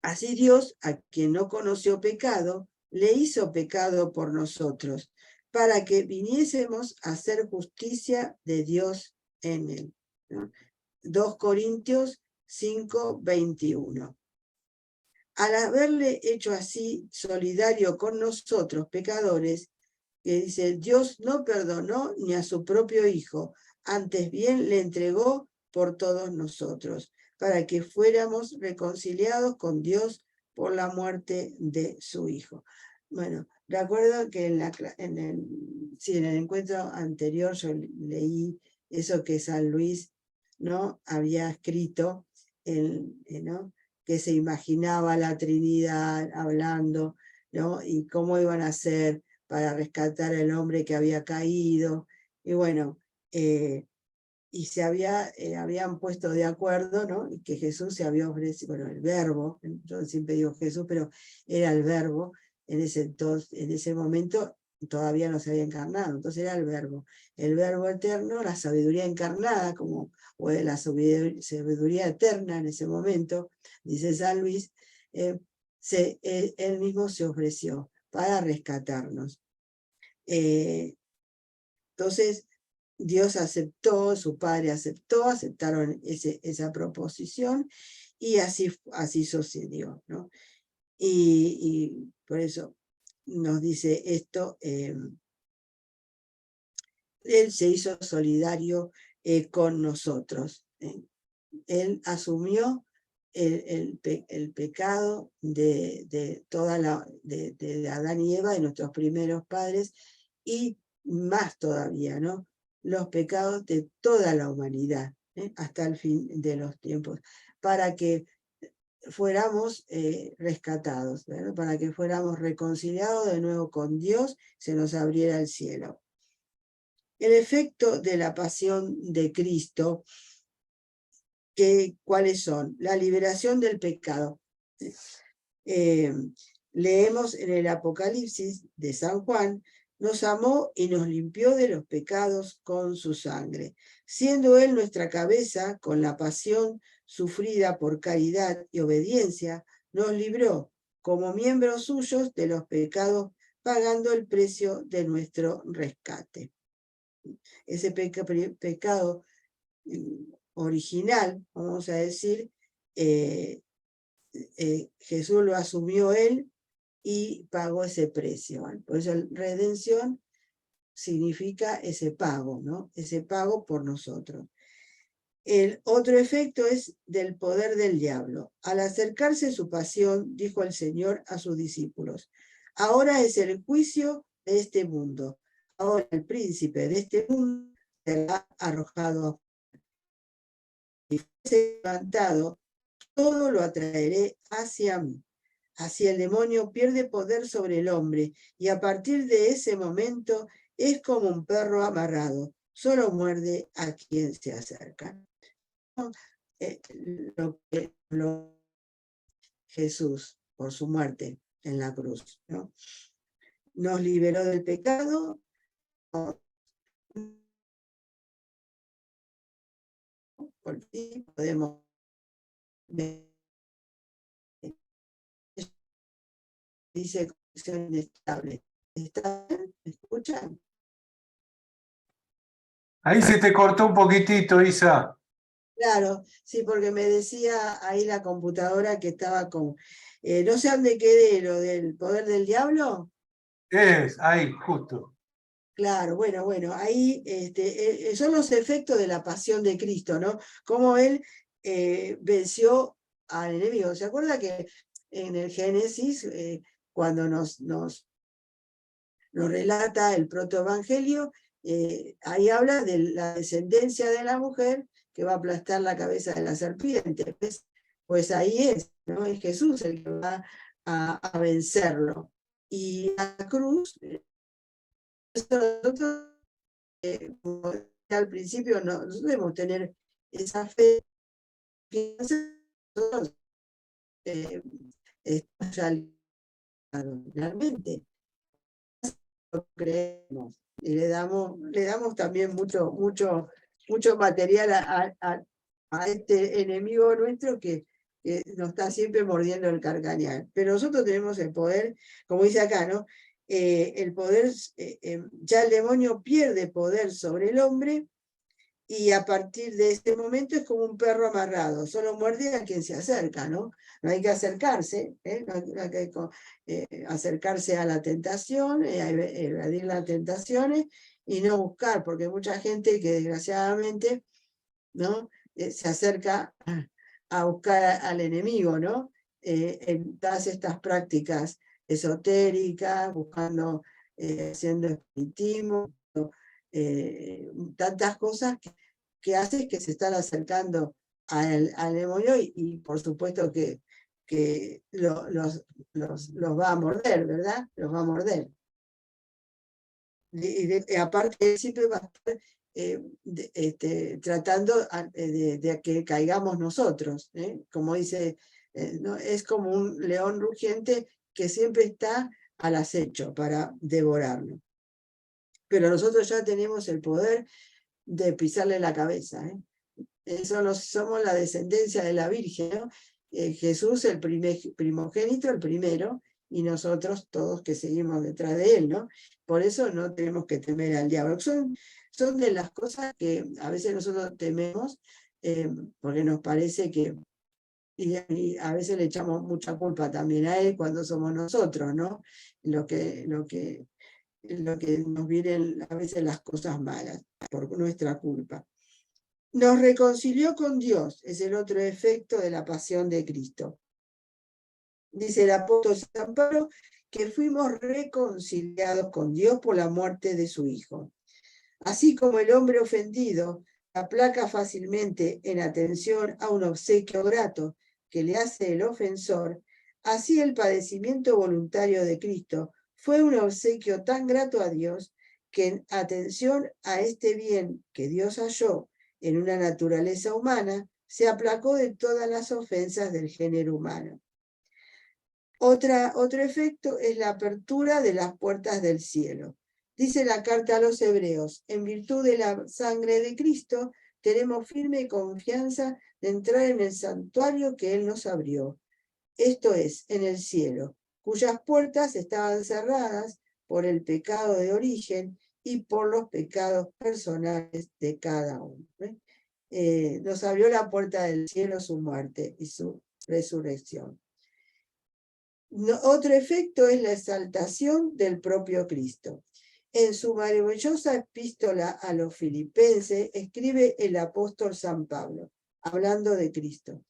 Así Dios, a quien no conoció pecado, le hizo pecado por nosotros, para que viniésemos a hacer justicia de Dios en él, ¿no? 2 Corintios 5, 21. Al haberle hecho así solidario con nosotros, pecadores, que dice, Dios no perdonó ni a su propio Hijo, antes bien le entregó por todos nosotros, para que fuéramos reconciliados con Dios por la muerte de su Hijo. Bueno, recuerdo que en el encuentro anterior yo leí eso que San Luis, ¿no?, había escrito, ¿no?, que se imaginaba la Trinidad hablando, ¿no?, y cómo iban a hacer para rescatar al hombre que había caído, y bueno, y se habían puesto de acuerdo, ¿no?, y que Jesús se había ofrecido, bueno, el Verbo, yo siempre digo Jesús, pero era el Verbo, en ese momento todavía no se había encarnado, entonces era el Verbo eterno, la sabiduría encarnada, o la sabiduría eterna en ese momento, dice San Luis, él mismo se ofreció para rescatarnos. Entonces, Dios aceptó, su Padre aceptó, aceptaron esa proposición, y así sucedió, ¿no? Y por eso nos dice esto, él se hizo solidario con nosotros. Él asumió el pecado de Adán y Eva, de nuestros primeros padres, y más todavía, ¿no?, los pecados de toda la humanidad, hasta el fin de los tiempos, para que fuéramos rescatados, ¿verdad?, para que fuéramos reconciliados de nuevo con Dios, se nos abriera el cielo. El efecto de la pasión de Cristo, ¿cuáles son? La liberación del pecado. Leemos en el Apocalipsis de San Juan, nos amó y nos limpió de los pecados con su sangre, siendo él nuestra cabeza, con la pasión sufrida por caridad y obediencia, nos libró como miembros suyos de los pecados, pagando el precio de nuestro rescate. Ese pecado original, vamos a decir, Jesús lo asumió él y pagó ese precio. Por eso redención significa ese pago, ¿no?, ese pago por nosotros. El otro efecto es del poder del diablo. Al acercarse su pasión, dijo el Señor a sus discípulos, ahora es el juicio de este mundo. Ahora el príncipe de este mundo será arrojado y fuese levantado, todo lo atraeré hacia mí. Así el demonio pierde poder sobre el hombre, y a partir de ese momento es como un perro amarrado, solo muerde a quien se acerca. Lo que Jesús por su muerte en la cruz, ¿no?, nos liberó del pecado, por fin podemos dice conexión inestable. ¿Está bien? ¿Me escuchan? Ahí se te cortó un poquitito, Isa. Claro, sí, porque me decía ahí la computadora que estaba con... no sé dónde quedé, lo del poder del diablo. Ahí, justo. Claro, bueno, ahí son los efectos de la pasión de Cristo, ¿no? Cómo él venció al enemigo. ¿Se acuerda que en el Génesis, cuando nos relata el protoevangelio, ahí habla de la descendencia de la mujer que va a aplastar la cabeza de la serpiente? Pues ahí es, ¿no? Es Jesús el que va a vencerlo. Y la cruz, nosotros, como decía al principio, nosotros debemos tener esa fe, nosotros estamos ya realmente, lo creemos, y le damos también mucho material a este enemigo nuestro que nos está siempre mordiendo el carcañal. Pero nosotros tenemos el poder, como dice acá, ¿no? El poder, ya el demonio pierde poder sobre el hombre, y a partir de ese momento es como un perro amarrado, solo muerde a quien se acerca, ¿no? No hay que acercarse, no hay que acercarse a la tentación, a evadir las tentaciones y no buscar, porque mucha gente que desgraciadamente, ¿no? Se acerca a buscar al enemigo, ¿no? En todas estas prácticas esotéricas, buscando, haciendo espiritismo, tantas cosas que hace que se están acercando al demonio y por supuesto que los va a morder, ¿verdad? Los va a morder. Y aparte siempre va a estar tratando de que caigamos nosotros, como dice, ¿no? Es como un león rugiente que siempre está al acecho para devorarlo. Pero nosotros ya tenemos el poder de pisarle la cabeza. Somos la descendencia de la Virgen, ¿no? Jesús el primogénito, el primero, y nosotros todos que seguimos detrás de él, ¿no? Por eso no tenemos que temer al diablo. Son de las cosas que a veces nosotros tememos, porque nos parece que, y a veces le echamos mucha culpa también a él cuando somos nosotros, ¿no? Lo que nos vienen a veces las cosas malas por nuestra culpa. Nos reconcilió con Dios, es el otro efecto de la pasión de Cristo. Dice el apóstol San Pablo que fuimos reconciliados con Dios por la muerte de su Hijo. Así como el hombre ofendido aplaca fácilmente en atención a un obsequio grato que le hace el ofensor, así el padecimiento voluntario de Cristo fue un obsequio tan grato a Dios que en atención a este bien que Dios halló en una naturaleza humana, se aplacó de todas las ofensas del género humano. Otro efecto es la apertura de las puertas del cielo. Dice la carta a los Hebreos, en virtud de la sangre de Cristo, tenemos firme confianza de entrar en el santuario que Él nos abrió, esto es, en el cielo, cuyas puertas estaban cerradas por el pecado de origen y por los pecados personales de cada uno. Nos abrió la puerta del cielo su muerte y su resurrección. Otro efecto es la exaltación del propio Cristo. En su maravillosa epístola a los Filipenses escribe el apóstol San Pablo, hablando de Cristo.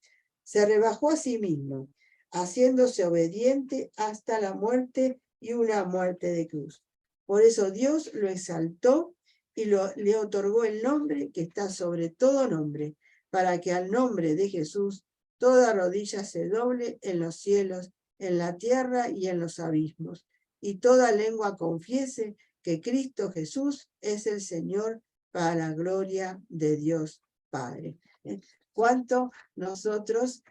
Se rebajó a sí mismo, haciéndose obediente hasta la muerte y una muerte de cruz. Por eso Dios lo exaltó y le otorgó el nombre que está sobre todo nombre, para que al nombre de Jesús toda rodilla se doble en los cielos, en la tierra y en los abismos, y toda lengua confiese que Cristo Jesús es el Señor, para la gloria de Dios Padre. ¿Cuánto nosotros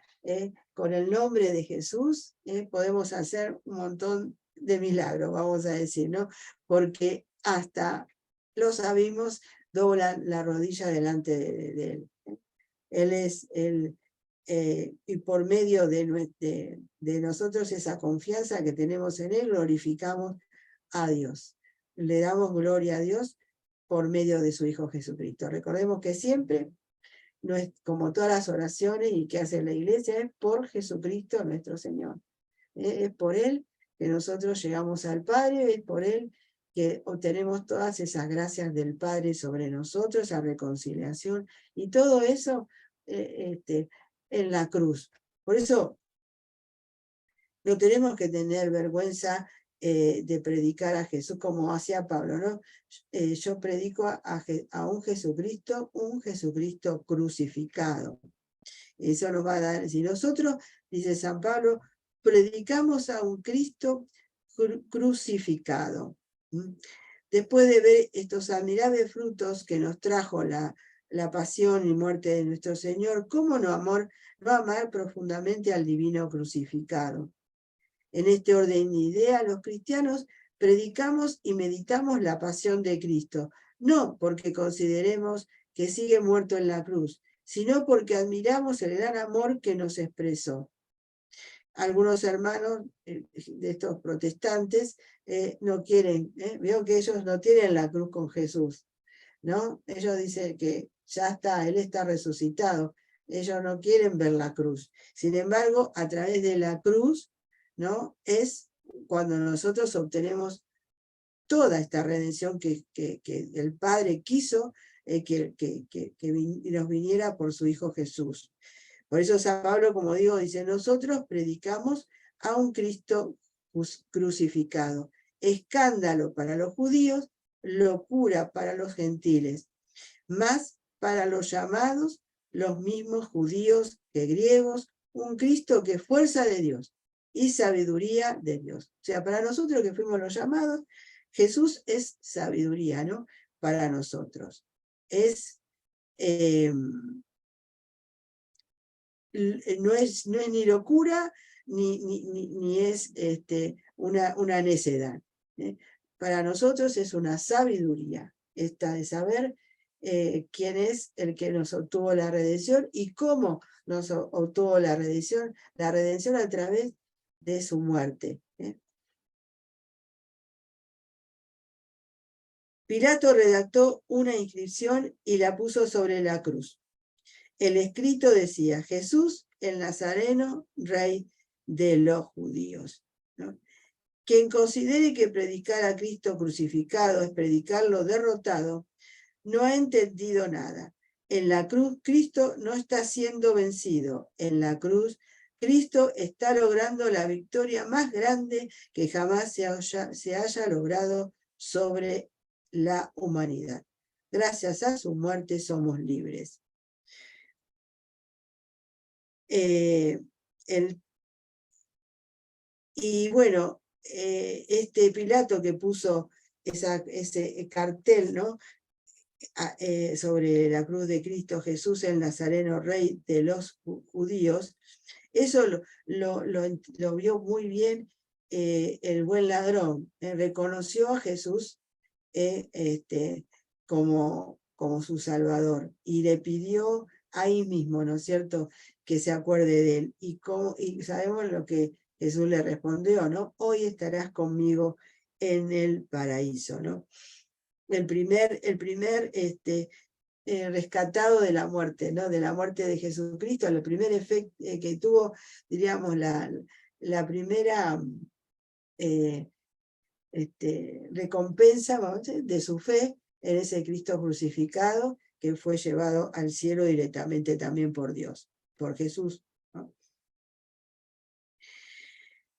con el nombre de Jesús podemos hacer un montón de milagros, vamos a decir, ¿no? Porque hasta los abismos doblan la rodilla delante de él. Él es el... y por medio de nosotros esa confianza que tenemos en Él, glorificamos a Dios. Le damos gloria a Dios por medio de su Hijo Jesucristo. Recordemos que siempre, no es, como todas las oraciones y que hace la Iglesia, es por Jesucristo nuestro Señor. Es por Él que nosotros llegamos al Padre, es por Él que obtenemos todas esas gracias del Padre sobre nosotros, esa reconciliación, y todo eso en la cruz. Por eso no tenemos que tener vergüenza de predicar a Jesús como hacía Pablo, ¿no? Yo predico a un Jesucristo crucificado. Eso nos va a dar, si nosotros, dice San Pablo, predicamos a un Cristo crucificado. Después de ver estos admirables frutos que nos trajo la pasión y muerte de nuestro Señor, ¿cómo no amar profundamente al divino crucificado? En este orden de ideas, los cristianos predicamos y meditamos la pasión de Cristo, no porque consideremos que sigue muerto en la cruz, sino porque admiramos el gran amor que nos expresó. Algunos hermanos de estos protestantes no quieren, veo que ellos no tienen la cruz con Jesús, ¿no? Ellos dicen que ya está, Él está resucitado. Ellos no quieren ver la cruz. Sin embargo, a través de la cruz, ¿no? Es cuando nosotros obtenemos toda esta redención que el Padre quiso que nos viniera por su Hijo Jesús. Por eso San Pablo, como digo, dice, nosotros predicamos a un Cristo crucificado. Escándalo para los judíos, locura para los gentiles. Más para los llamados, los mismos judíos que griegos, un Cristo que es fuerza de Dios y sabiduría de Dios. O sea, para nosotros que fuimos los llamados, Jesús es sabiduría, ¿no? Para nosotros. No es ni locura, ni es una necedad. Para nosotros es una sabiduría, esta de saber quién es el que nos obtuvo la redención y cómo nos obtuvo la redención a través de su muerte. Pilato redactó una inscripción y la puso sobre la cruz. El escrito decía, Jesús el Nazareno, rey de los judíos, ¿no? Quien considere que predicar a Cristo crucificado es predicarlo derrotado, no ha entendido nada. En la cruz, Cristo no está siendo vencido. En la cruz, Cristo está logrando la victoria más grande que jamás se haya logrado sobre la humanidad. Gracias a su muerte somos libres. Y bueno, este Pilato que puso ese cartel, ¿no? Sobre la cruz de Cristo Jesús el Nazareno, rey de los judíos, eso lo vio muy bien el buen ladrón. Reconoció a Jesús como su Salvador y le pidió ahí mismo, ¿no es cierto?, que se acuerde de él. Y sabemos lo que Jesús le respondió, ¿no? Hoy estarás conmigo en el paraíso, ¿no? El primer rescatado de la muerte, ¿no? De la muerte de Jesucristo, el primer efecto que tuvo, diríamos, la primera recompensa, vamos a decir, de su fe en ese Cristo crucificado que fue llevado al cielo directamente también por Dios, por Jesús, ¿no?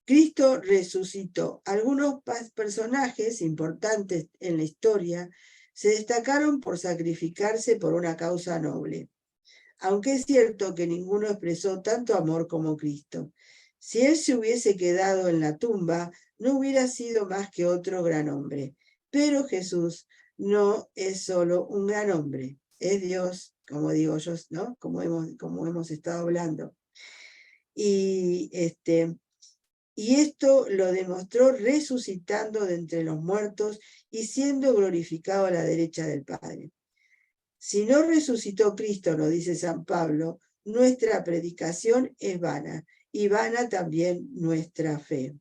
Cristo resucitó. Algunos personajes importantes en la historia se destacaron por sacrificarse por una causa noble, aunque es cierto que ninguno expresó tanto amor como Cristo. Si él se hubiese quedado en la tumba, no hubiera sido más que otro gran hombre. Pero Jesús no es solo un gran hombre, es Dios, como digo yo, ¿no? Como hemos estado hablando. Y esto lo demostró resucitando de entre los muertos y siendo glorificado a la derecha del Padre. Si no resucitó Cristo, nos dice San Pablo, nuestra predicación es vana, y vana también nuestra fe.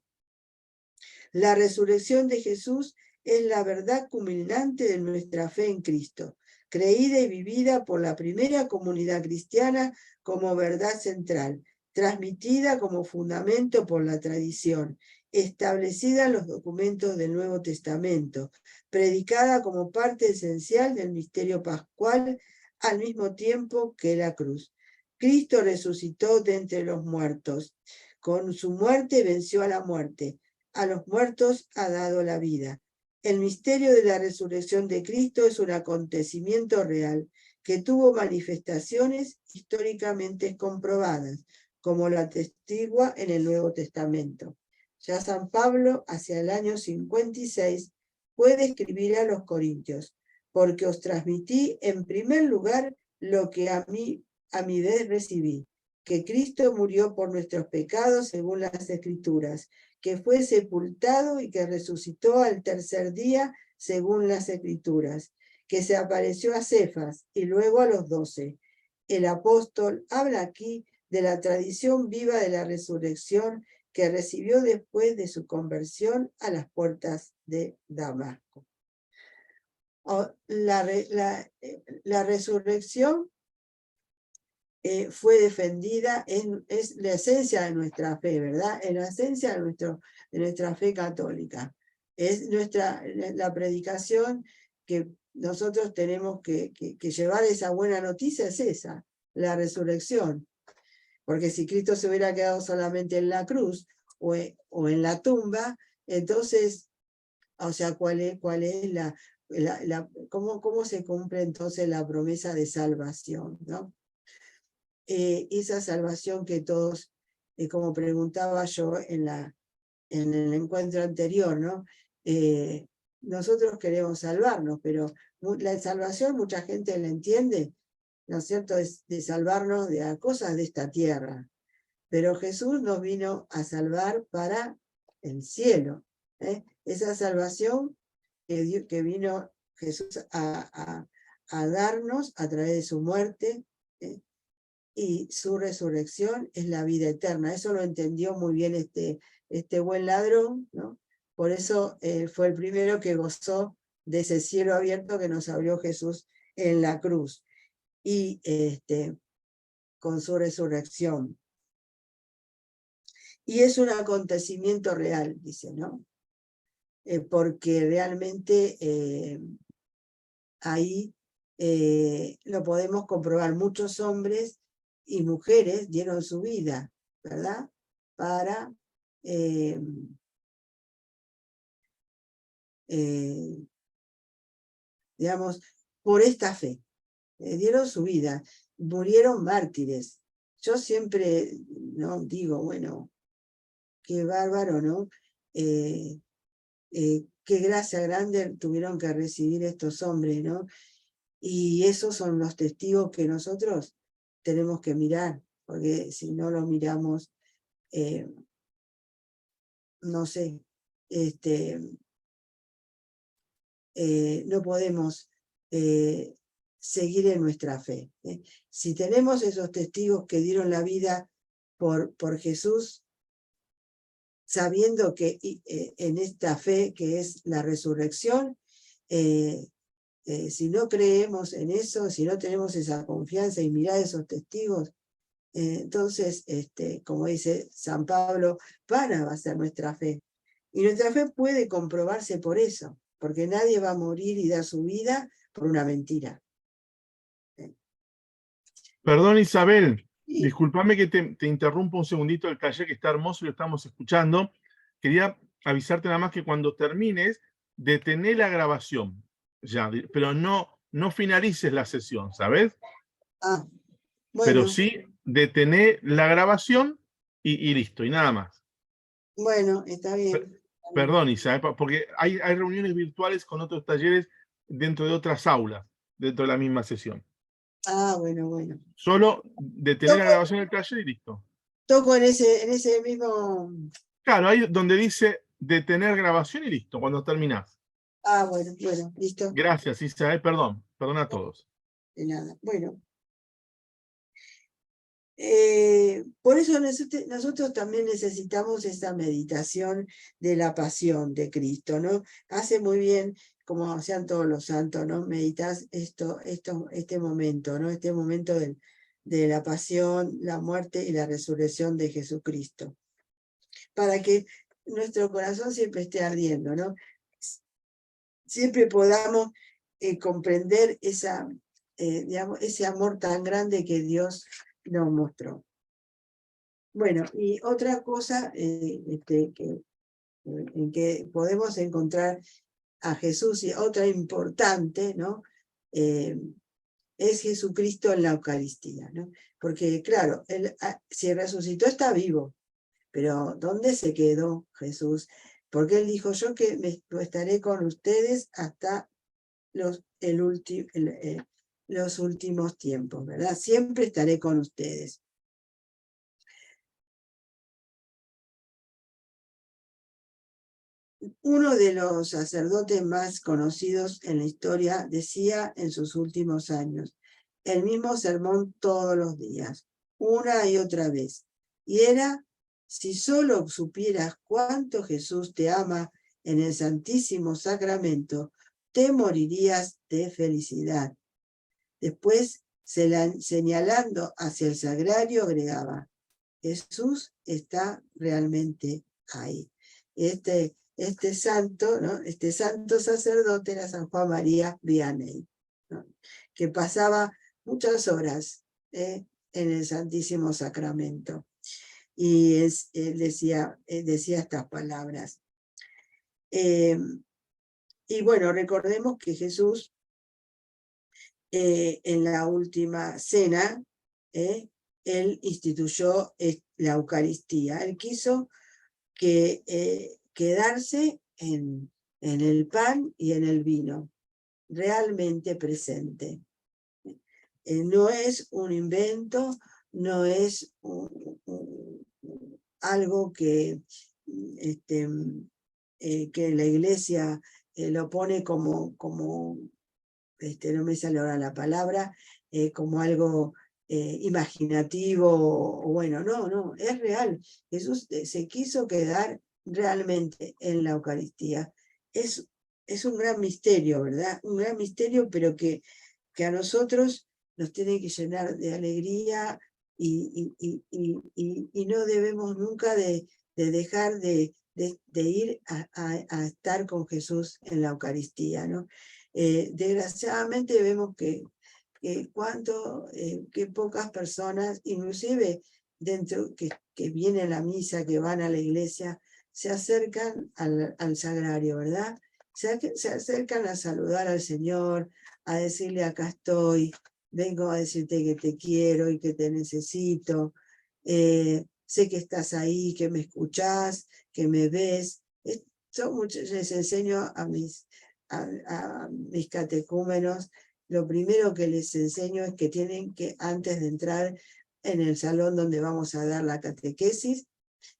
La resurrección de Jesús es la verdad culminante de nuestra fe en Cristo, creída y vivida por la primera comunidad cristiana como verdad central, transmitida como fundamento por la tradición, establecida en los documentos del Nuevo Testamento, predicada como parte esencial del misterio pascual al mismo tiempo que la cruz. Cristo resucitó de entre los muertos. Con su muerte venció a la muerte. A los muertos ha dado la vida. El misterio de la resurrección de Cristo es un acontecimiento real que tuvo manifestaciones históricamente comprobadas, como lo atestigua en el Nuevo Testamento. Ya San Pablo, hacia el año 56, puede escribir a los Corintios: porque os transmití en primer lugar lo que a mi vez recibí, que Cristo murió por nuestros pecados según las Escrituras, que fue sepultado y que resucitó al tercer día según las Escrituras, que se apareció a Cefas y luego a los 12. El apóstol habla aquí de la tradición viva de la resurrección que recibió después de su conversión a las puertas de Damasco. La resurrección fue defendida, es la esencia de nuestra fe, ¿verdad? Es la esencia de nuestra fe católica. Es la predicación que nosotros tenemos que llevar. Esa buena noticia es esa, la resurrección. Porque si Cristo se hubiera quedado solamente en la cruz o en la tumba, entonces, o sea, ¿cuál es cómo se cumple entonces la promesa de salvación, ¿no? Esa salvación que todos, como preguntaba yo en el encuentro anterior, ¿no? Nosotros queremos salvarnos, pero la salvación mucha gente la entiende, ¿no es cierto?, es de salvarnos de las cosas de esta tierra. Pero Jesús nos vino a salvar para el cielo. Esa salvación que vino Jesús a darnos a través de su muerte, y su resurrección es la vida eterna. Eso lo entendió muy bien este buen ladrón, ¿no? Por eso fue el primero que gozó de ese cielo abierto que nos abrió Jesús en la cruz. Y con su resurrección. Y es un acontecimiento real, dice, ¿no? Porque realmente ahí lo podemos comprobar. Muchos hombres y mujeres dieron su vida, ¿verdad? Para digamos, por esta fe. Dieron su vida, murieron mártires. Yo siempre, ¿no?, digo, bueno, qué bárbaro, ¿no? Qué gracia grande tuvieron que recibir estos hombres, ¿no? Y esos son los testigos que nosotros tenemos que mirar, porque si no lo miramos, no sé, no podemos seguir en nuestra fe. Si tenemos esos testigos que dieron la vida por Jesús, sabiendo que en esta fe que es la resurrección, si no creemos en eso, si no tenemos esa confianza y mirar esos testigos, entonces, como dice San Pablo, vana va a ser nuestra fe. Y nuestra fe puede comprobarse por eso, porque nadie va a morir y dar su vida por una mentira. Perdón, Isabel, Sí. discúlpame que te interrumpo un segundito el taller, que está hermoso y lo estamos escuchando. Quería avisarte nada más que cuando termines, detené la grabación, ya, pero no finalices la sesión, ¿sabes? Ah, Pero bueno, sí detené la grabación y listo, y nada más. bueno, está bien. Perdón, Isabel, porque hay reuniones virtuales con otros talleres dentro de otras aulas, dentro de la misma sesión. Ah, bueno, bueno. Solo detener la grabación del taller y listo. Toco en ese mismo... Claro, ahí donde dice detener grabación y listo, cuando terminás. Ah, bueno, listo. Gracias, Isabel, perdón a todos. De nada. Bueno. Por eso nosotros también necesitamos esa meditación de la pasión de Cristo, ¿no? Hace muy bien, como hacían todos los santos, ¿no? Meditar este momento, ¿no? Este momento de la pasión, la muerte y la resurrección de Jesucristo. Para que nuestro corazón siempre esté ardiendo, ¿no? Siempre podamos comprender digamos, ese amor tan grande que Dios nos mostró. Bueno, y otra cosa en que podemos encontrar a Jesús, y otra importante, ¿no? es Jesucristo en la Eucaristía, ¿no? Porque claro, él, si resucitó está vivo, pero ¿dónde se quedó Jesús? Porque él dijo, yo que estaré con ustedes hasta los últimos tiempos, ¿verdad? Siempre estaré con ustedes. Uno de los sacerdotes más conocidos en la historia decía en sus últimos años, el mismo sermón todos los días, una y otra vez. Y era, si solo supieras cuánto Jesús te ama en el Santísimo Sacramento, te morirías de felicidad. Después, señalando hacia el sagrario, agregaba, Jesús está realmente ahí. Este santo, ¿no? Este santo sacerdote era San Juan María Vianney, ¿no? Que pasaba muchas horas en el Santísimo Sacramento. Y él decía estas palabras. Y bueno, recordemos que Jesús en la última cena, él instituyó la Eucaristía. Él quiso quedarse en el pan y en el vino, realmente presente. No es un invento, no es algo que la Iglesia lo pone como no me sale ahora la palabra, como algo imaginativo, o bueno, no, es real. Jesús se quiso quedar realmente en la Eucaristía. Es un gran misterio, ¿verdad? Un gran misterio, pero que a nosotros nos tiene que llenar de alegría y no debemos nunca de dejar de ir a estar con Jesús en la Eucaristía, ¿no? Desgraciadamente vemos que pocas personas, inclusive dentro que vienen a la misa, que van a la iglesia, se acercan al sagrario, ¿verdad? Se acercan a saludar al Señor, a decirle acá estoy, vengo a decirte que te quiero y que te necesito, sé que estás ahí, que me escuchás, que me ves. Les enseño a mis catecúmenos, lo primero que les enseño es que tienen que, antes de entrar en el salón donde vamos a dar la catequesis,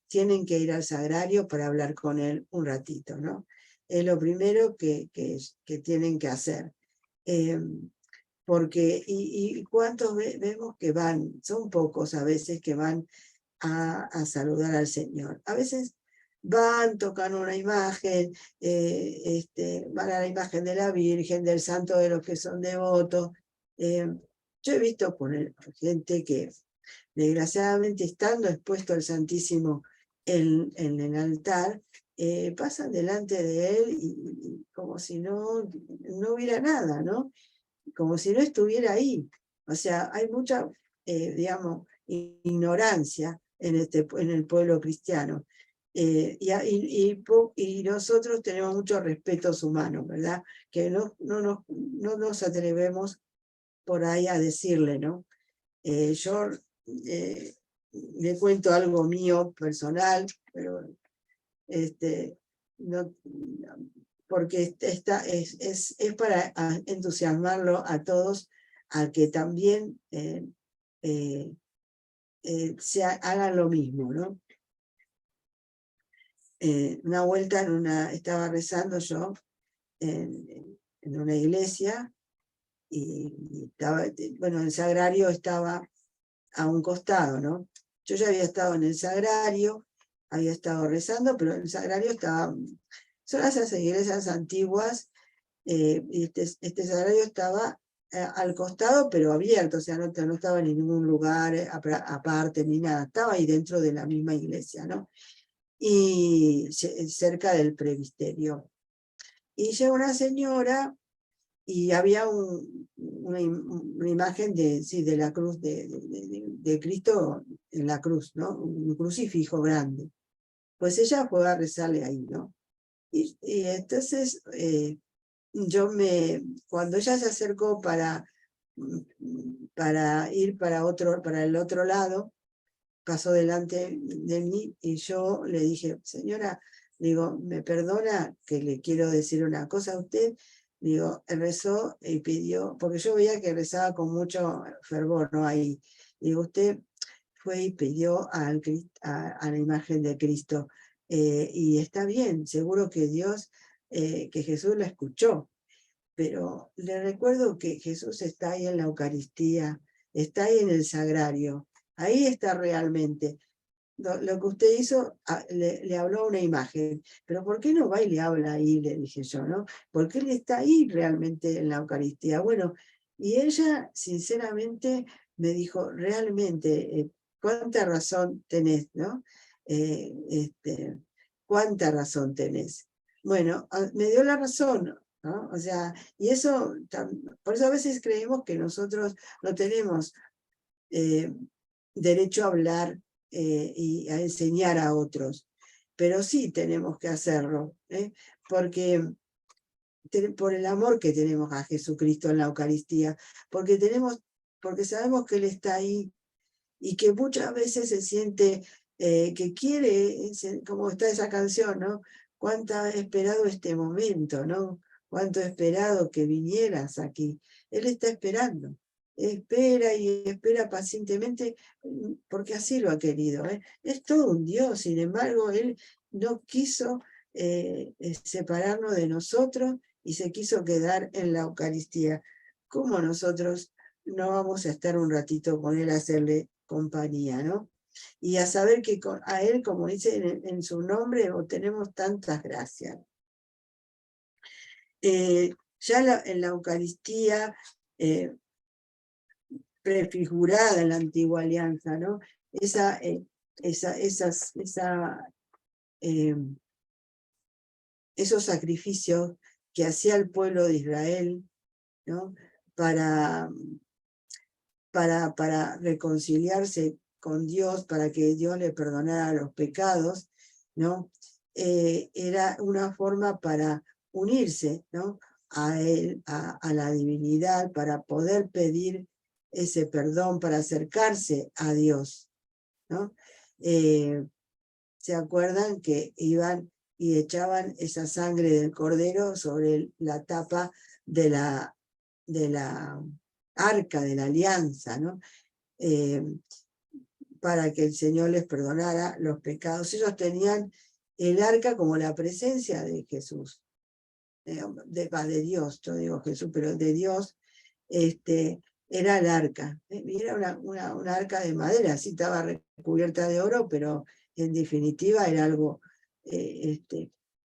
tienen que ir al sagrario para hablar con él un ratito, ¿no? Es lo primero que tienen que hacer. Porque, y cuántos vemos que van, son pocos a veces que van a saludar al Señor. A veces van, tocan una imagen, van a la imagen de la Virgen, del santo de los que son devotos. Yo he visto poner gente que, desgraciadamente, estando expuesto al Santísimo en el altar, pasan delante de él y como si no hubiera nada, ¿no? Como si no estuviera ahí. O sea, hay mucha, digamos, ignorancia en el pueblo cristiano. Y nosotros tenemos muchos respetos humanos, ¿verdad? Que no nos atrevemos por ahí a decirle, ¿no? Yo le cuento algo mío personal, pero no, porque es para entusiasmarlo a todos a que también hagan lo mismo, ¿no? Una vuelta estaba rezando yo en una iglesia y estaba, bueno, el sagrario estaba a un costado, ¿no? Yo ya había estado en el sagrario, había estado rezando, pero el sagrario estaba, son esas iglesias antiguas, y este sagrario estaba al costado, pero abierto, o sea, no estaba en ningún lugar aparte ni nada, estaba ahí dentro de la misma iglesia, ¿no? Y cerca del presbiterio. Y llega una señora y había una imagen de la cruz de Cristo en la cruz, ¿no? Un crucifijo grande. Pues ella fue a rezarle ahí, ¿no? Y entonces cuando ella se acercó para para ir para el otro lado, pasó delante de mí y yo le dije, señora, digo, ¿me perdona que le quiero decir una cosa a usted? Digo, rezó y pidió, porque yo veía que rezaba con mucho fervor, ¿no? Ahí. Digo, usted fue y pidió a la imagen de Cristo. Y está bien, seguro que Dios, que Jesús la escuchó. Pero le recuerdo que Jesús está ahí en la Eucaristía, está ahí en el sagrario, ahí está realmente. Lo que usted hizo, le habló a una imagen, pero ¿por qué no va y le habla ahí? Le dije yo, ¿no? Porque él está ahí realmente en la Eucaristía. Bueno, y ella sinceramente me dijo, realmente, cuánta razón tenés, ¿no? Cuánta razón tenés. Bueno, me dio la razón, ¿no? O sea, y eso, por eso a veces creemos que nosotros no tenemos derecho a hablar y a enseñar a otros, pero sí tenemos que hacerlo, porque por el amor que tenemos a Jesucristo en la Eucaristía, porque sabemos que Él está ahí y que muchas veces se siente que quiere, como está esa canción, ¿no? Cuánto ha esperado este momento, ¿no? Cuánto he esperado que vinieras aquí. Él está esperando. Espera y espera pacientemente porque así lo ha querido. Es todo un Dios, sin embargo, Él no quiso separarnos de nosotros y se quiso quedar en la Eucaristía. ¿Cómo nosotros no vamos a estar un ratito con Él a hacerle compañía, ¿no? Y a saber que a Él, como dice en su nombre, obtenemos tantas gracias. Ya en la Eucaristía, prefigurada en la antigua alianza, ¿no? Esos sacrificios que hacía el pueblo de Israel, ¿no? Para reconciliarse con Dios, para que Dios le perdonara los pecados, ¿no? Era una forma para unirse, ¿no? A Él, a la divinidad, para poder pedir ese perdón, para acercarse a Dios, ¿no? ¿Se acuerdan que iban y echaban esa sangre del cordero sobre la tapa de la arca de la alianza, ¿no? Para que el Señor les perdonara los pecados? Ellos tenían el arca como la presencia de Jesús, de Dios, yo digo Jesús, pero de Dios, era el arca. Era una arca de madera, sí estaba recubierta de oro, pero en definitiva era algo,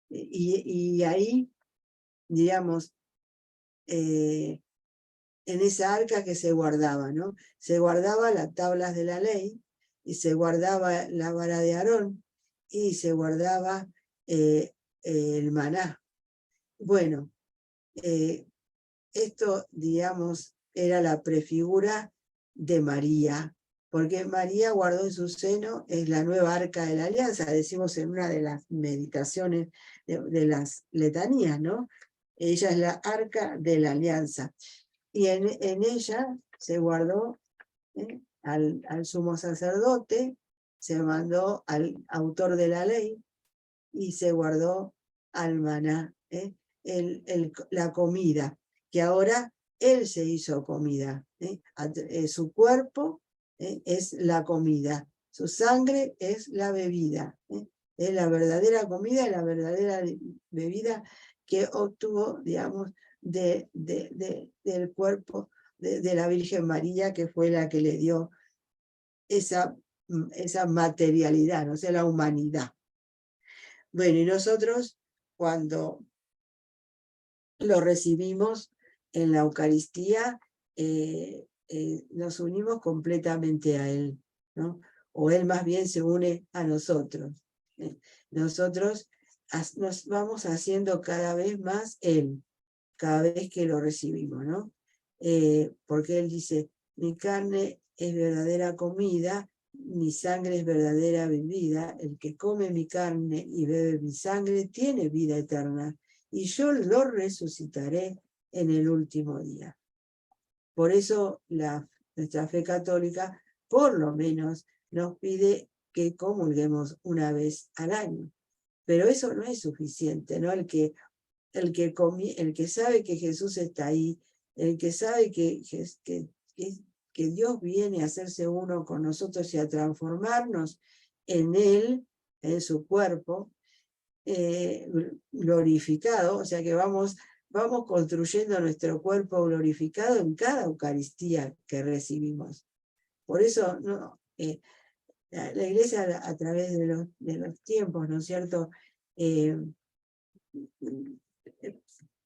y ahí, digamos, en esa arca que se guardaba, ¿no? Se guardaba las tablas de la ley, y se guardaba la vara de Aarón, y se guardaba el maná. Bueno, esto, digamos, era la prefigura de María, porque María guardó en su seno, es la nueva arca de la alianza, decimos en una de las meditaciones de las letanías, ¿no? Ella es la arca de la alianza. Y en ella se guardó al sumo sacerdote, se mandó al autor de la ley y se guardó al maná, la comida, que ahora Él se hizo comida. Su cuerpo es la comida, su sangre es la bebida. Es la verdadera comida y la verdadera bebida que obtuvo, digamos, del cuerpo de la Virgen María, que fue la que le dio esa materialidad, ¿no? O sea, la humanidad. Bueno, y nosotros, cuando lo recibimos en la Eucaristía, nos unimos completamente a Él, ¿no? O Él más bien se une a nosotros. Nosotros nos vamos haciendo cada vez más Él, cada vez que lo recibimos, ¿no? Porque Él dice, mi carne es verdadera comida, mi sangre es verdadera bebida, el que come mi carne y bebe mi sangre tiene vida eterna, y yo lo resucitaré en el último día. Por eso nuestra fe católica, por lo menos, nos pide que comulguemos una vez al año. Pero eso no es suficiente, ¿no? El que sabe que Jesús está ahí, el que sabe que Dios viene a hacerse uno con nosotros y a transformarnos en Él, en su cuerpo, glorificado, o sea que vamos construyendo nuestro cuerpo glorificado en cada Eucaristía que recibimos. Por eso la Iglesia a través de los tiempos, ¿no es cierto?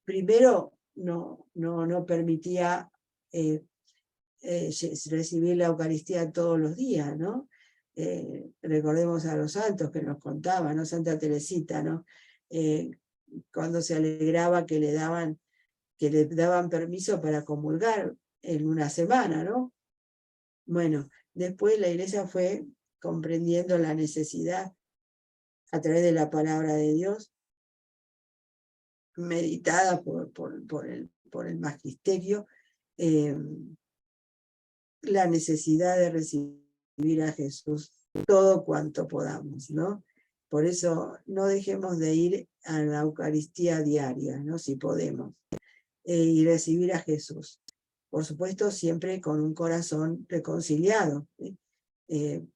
Primero no permitía recibir la Eucaristía todos los días, ¿no? Recordemos a los santos que nos contaban, ¿no? Santa Teresita, ¿no? Cuando se alegraba que le daban permiso para comulgar en una semana, ¿no? Bueno, después la Iglesia fue comprendiendo la necesidad a través de la palabra de Dios, meditada por el magisterio, la necesidad de recibir a Jesús todo cuanto podamos, ¿no? Por eso no dejemos de ir a la Eucaristía diaria, ¿no? Si podemos, y recibir a Jesús. Por supuesto, siempre con un corazón reconciliado,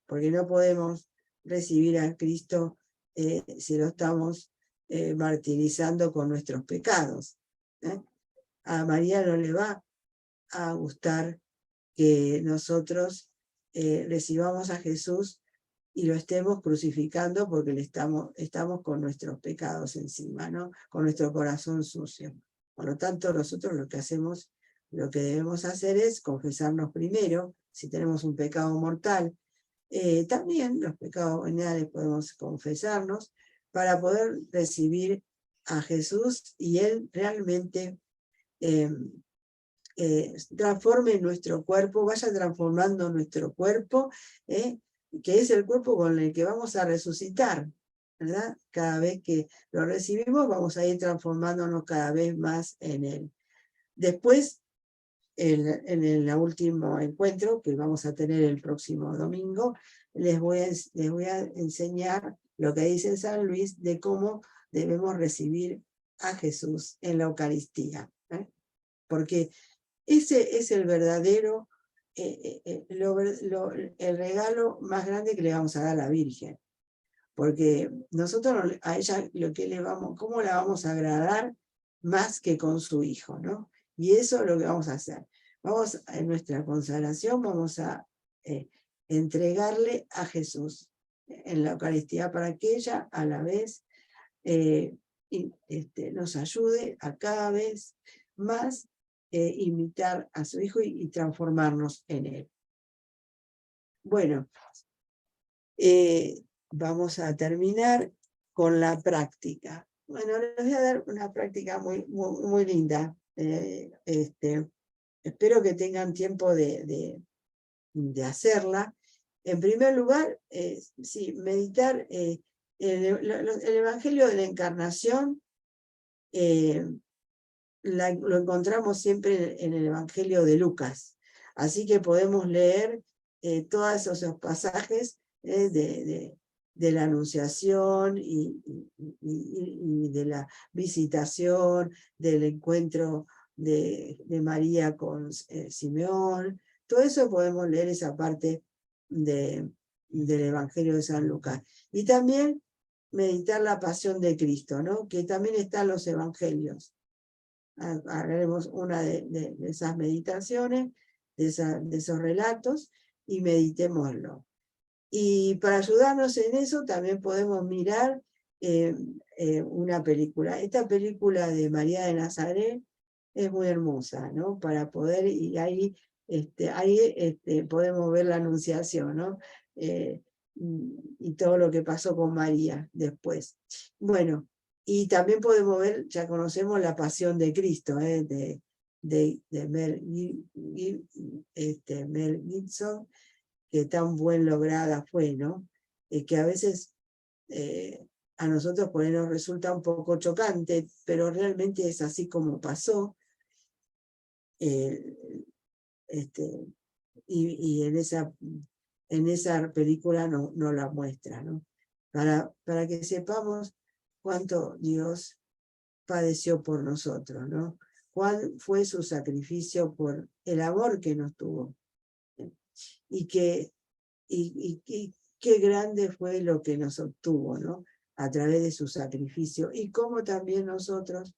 porque no podemos recibir a Cristo si lo estamos martirizando con nuestros pecados. A María no le va a gustar que nosotros recibamos a Jesús y lo estemos crucificando porque estamos con nuestros pecados encima, ¿no? Con nuestro corazón sucio. Por lo tanto, nosotros lo que debemos hacer es confesarnos primero, si tenemos un pecado mortal. También los pecados veniales podemos confesarnos para poder recibir a Jesús y Él realmente transforme nuestro cuerpo, vaya transformando nuestro cuerpo, que es el cuerpo con el que vamos a resucitar, ¿verdad? Cada vez que lo recibimos vamos a ir transformándonos cada vez más en Él. Después, en el último encuentro que vamos a tener el próximo domingo, les voy a enseñar lo que dice San Luis de cómo debemos recibir a Jesús en la Eucaristía, porque ese es el verdadero, el regalo más grande que le vamos a dar a la Virgen. Porque nosotros a ella ¿cómo la vamos a agradar más que con su Hijo, ¿no? Y eso es lo que vamos a hacer. En nuestra consagración vamos a entregarle a Jesús en la Eucaristía para que ella a la vez nos ayude a cada vez más imitar a su Hijo y transformarnos en Él. Bueno, vamos a terminar con la práctica. Bueno, les voy a dar una práctica muy linda. Espero que tengan tiempo de hacerla. En primer lugar, sí, meditar el Evangelio de la Encarnación. Lo encontramos siempre en el Evangelio de Lucas. Así que podemos leer todos esos pasajes de la Anunciación y de la visitación, del encuentro de María con Simeón. Todo eso podemos leer esa parte del Evangelio de San Lucas. Y también meditar la pasión de Cristo, ¿no? Que también está en los Evangelios. Haremos una de esas meditaciones, de esos relatos, y meditémoslo. Y para ayudarnos en eso también podemos mirar una película. Esta película de María de Nazaret es muy hermosa, ¿no? Para poder, y ahí podemos ver la Anunciación, ¿no? Y todo lo que pasó con María después. Bueno, y también podemos ver, ya conocemos la Pasión de Cristo, de Mel Gibson, que tan buen lograda fue, ¿no? Que a veces a nosotros por ahí nos resulta un poco chocante, pero realmente es así como pasó. y en esa película no la muestra, ¿no? Para que sepamos cuánto Dios padeció por nosotros, ¿no? Cuál fue su sacrificio por el amor que nos tuvo. Y qué grande fue lo que nos obtuvo, ¿no? A través de su sacrificio. Y cómo también nosotros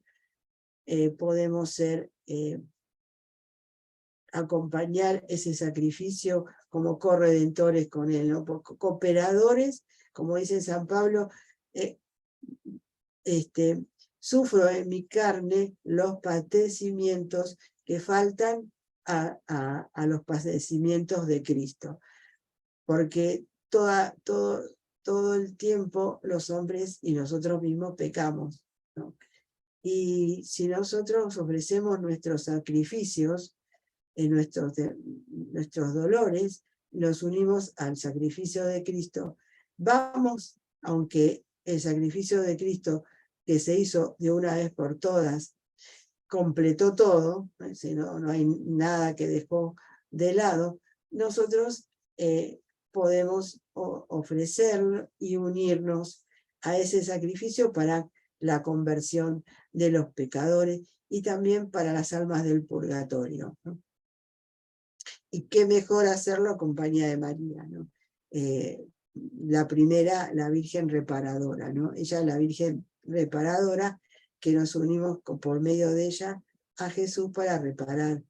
podemos ser, acompañar ese sacrificio como corredentores con él, ¿no? Cooperadores, como dice San Pablo, sufro en mi carne los padecimientos que faltan a los padecimientos de Cristo. Porque todo el tiempo los hombres y nosotros mismos pecamos, ¿no? Y si nosotros ofrecemos nuestros sacrificios, nuestros dolores, los unimos al sacrificio de Cristo, vamos, aunque el sacrificio de Cristo que se hizo de una vez por todas, completó todo, si no hay nada que dejó de lado, nosotros podemos ofrecer y unirnos a ese sacrificio para la conversión de los pecadores y también para las almas del purgatorio, ¿no? Y qué mejor hacerlo en compañía de María, ¿no? La primera, la Virgen reparadora, ¿no? Ella es la Virgen reparadora que nos unimos por medio de ella a Jesús para reparar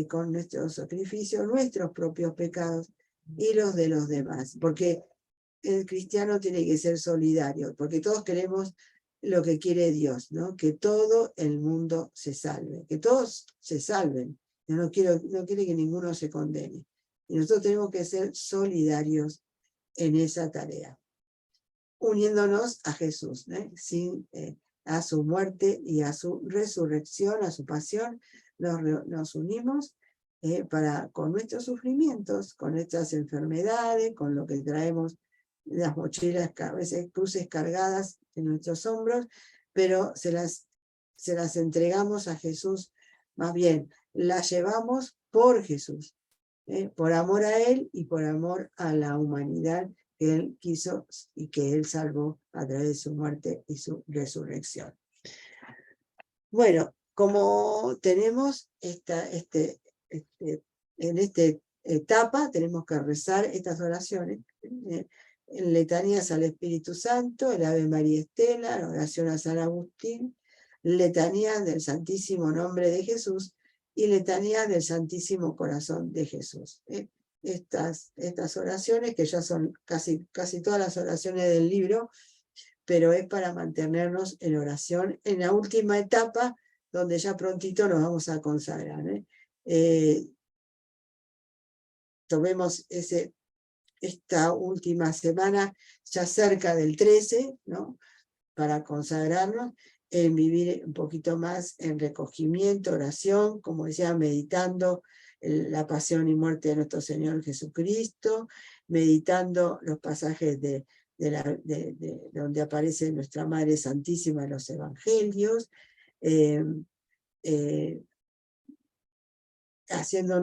con nuestro sacrificio nuestros propios pecados y los de los demás, porque el cristiano tiene que ser solidario, porque todos queremos lo que quiere Dios, ¿no? Que todo el mundo se salve, que todos se salven. No quiere que ninguno se condene. Y nosotros tenemos que ser solidarios en esa tarea, uniéndonos a Jesús, a su muerte y a su resurrección, a su pasión, nos unimos con nuestros sufrimientos, con nuestras enfermedades, con lo que traemos, las mochilas, a veces cruces cargadas en nuestros hombros, pero se las entregamos a Jesús, más bien, las llevamos por Jesús, por amor a Él y por amor a la humanidad que Él quiso y que Él salvó a través de su muerte y su resurrección. Bueno, como tenemos en esta etapa, tenemos que rezar estas oraciones, en letanías al Espíritu Santo, el Ave María Estela, la oración a San Agustín, letanías del Santísimo Nombre de Jesús y letanías del Santísimo Corazón de Jesús. Estas oraciones, que ya son casi todas las oraciones del libro, pero es para mantenernos en oración en la última etapa, donde ya prontito nos vamos a consagrar. Tomemos esta última semana, ya cerca del 13, ¿no? Para consagrarnos, en vivir un poquito más en recogimiento, oración, como decía, meditando la pasión y muerte de nuestro Señor Jesucristo, meditando los pasajes de donde aparece nuestra Madre Santísima en los Evangelios, haciendo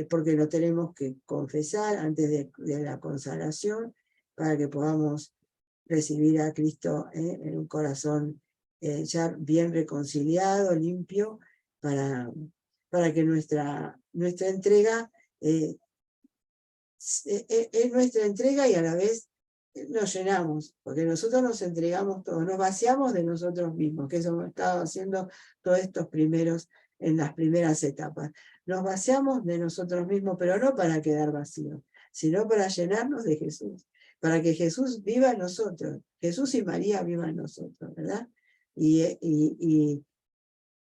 porque lo tenemos que confesar antes de la consagración, para que podamos recibir a Cristo en un corazón ya bien reconciliado, limpio, para que nuestra entrega es nuestra entrega y a la vez nos llenamos, porque nosotros nos entregamos todos, nos vaciamos de nosotros mismos, que eso hemos estado haciendo todos estos en las primeras etapas. Nos vaciamos de nosotros mismos, pero no para quedar vacíos, sino para llenarnos de Jesús, para que Jesús viva en nosotros, Jesús y María vivan en nosotros, ¿verdad? Y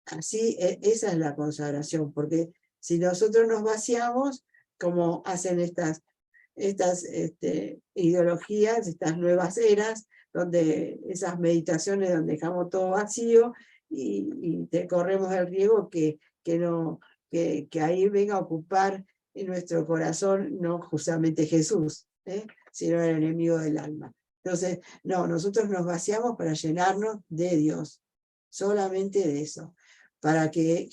así esa es la consagración, porque si nosotros nos vaciamos, como hacen estas ideologías, estas nuevas eras, donde esas meditaciones donde dejamos todo vacío y corremos el riesgo que ahí venga a ocupar en nuestro corazón no justamente Jesús, sino el enemigo del alma. Entonces, no, nosotros nos vaciamos para llenarnos de Dios, solamente de eso, para que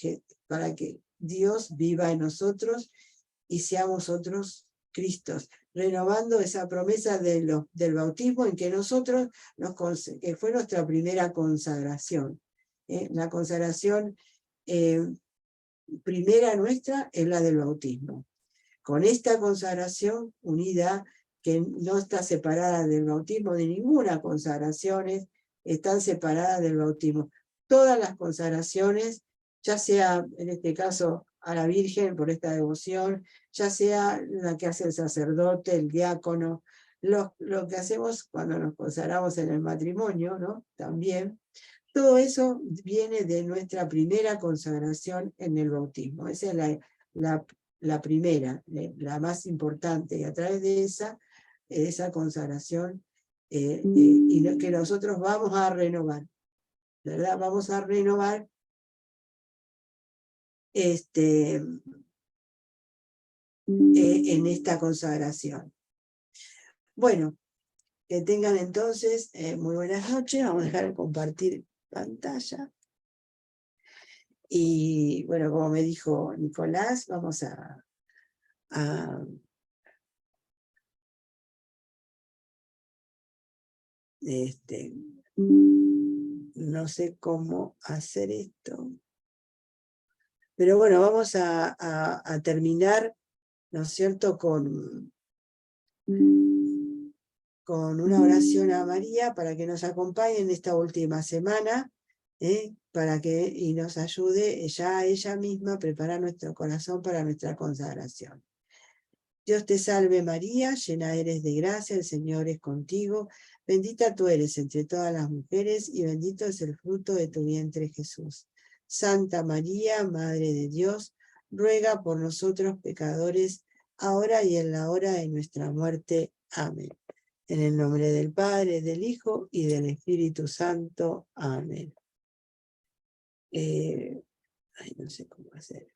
Dios viva en nosotros y seamos otros Cristos, renovando esa promesa del bautismo en que nosotros, que fue nuestra primera consagración. La consagración primera nuestra es la del bautismo. Con esta consagración unida, que no está separada del bautismo, de ninguna consagración, están separadas del bautismo. Todas las consagraciones, ya sea en este caso a la Virgen por esta devoción, ya sea la que hace el sacerdote, el diácono, lo que hacemos cuando nos consagramos en el matrimonio, ¿no? También, todo eso viene de nuestra primera consagración en el bautismo. Esa es la primera, la más importante, y a través de esa consagración y que nosotros vamos a renovar, ¿verdad? Vamos a renovar en esta consagración. Bueno, que tengan entonces muy buenas noches. Vamos a dejar de compartir pantalla. Y bueno, como me dijo Nicolás, vamos a no sé cómo hacer esto. Pero bueno, vamos a terminar, ¿no es cierto?, con una oración a María para que nos acompañe en esta última semana, y nos ayude ya ella misma a preparar nuestro corazón para nuestra consagración. Dios te salve María, llena eres de gracia, el Señor es contigo, bendita tú eres entre todas las mujeres y bendito es el fruto de tu vientre Jesús. Santa María, Madre de Dios, ruega por nosotros pecadores, ahora y en la hora de nuestra muerte. Amén. En el nombre del Padre, del Hijo y del Espíritu Santo. Amén. No sé cómo hacer.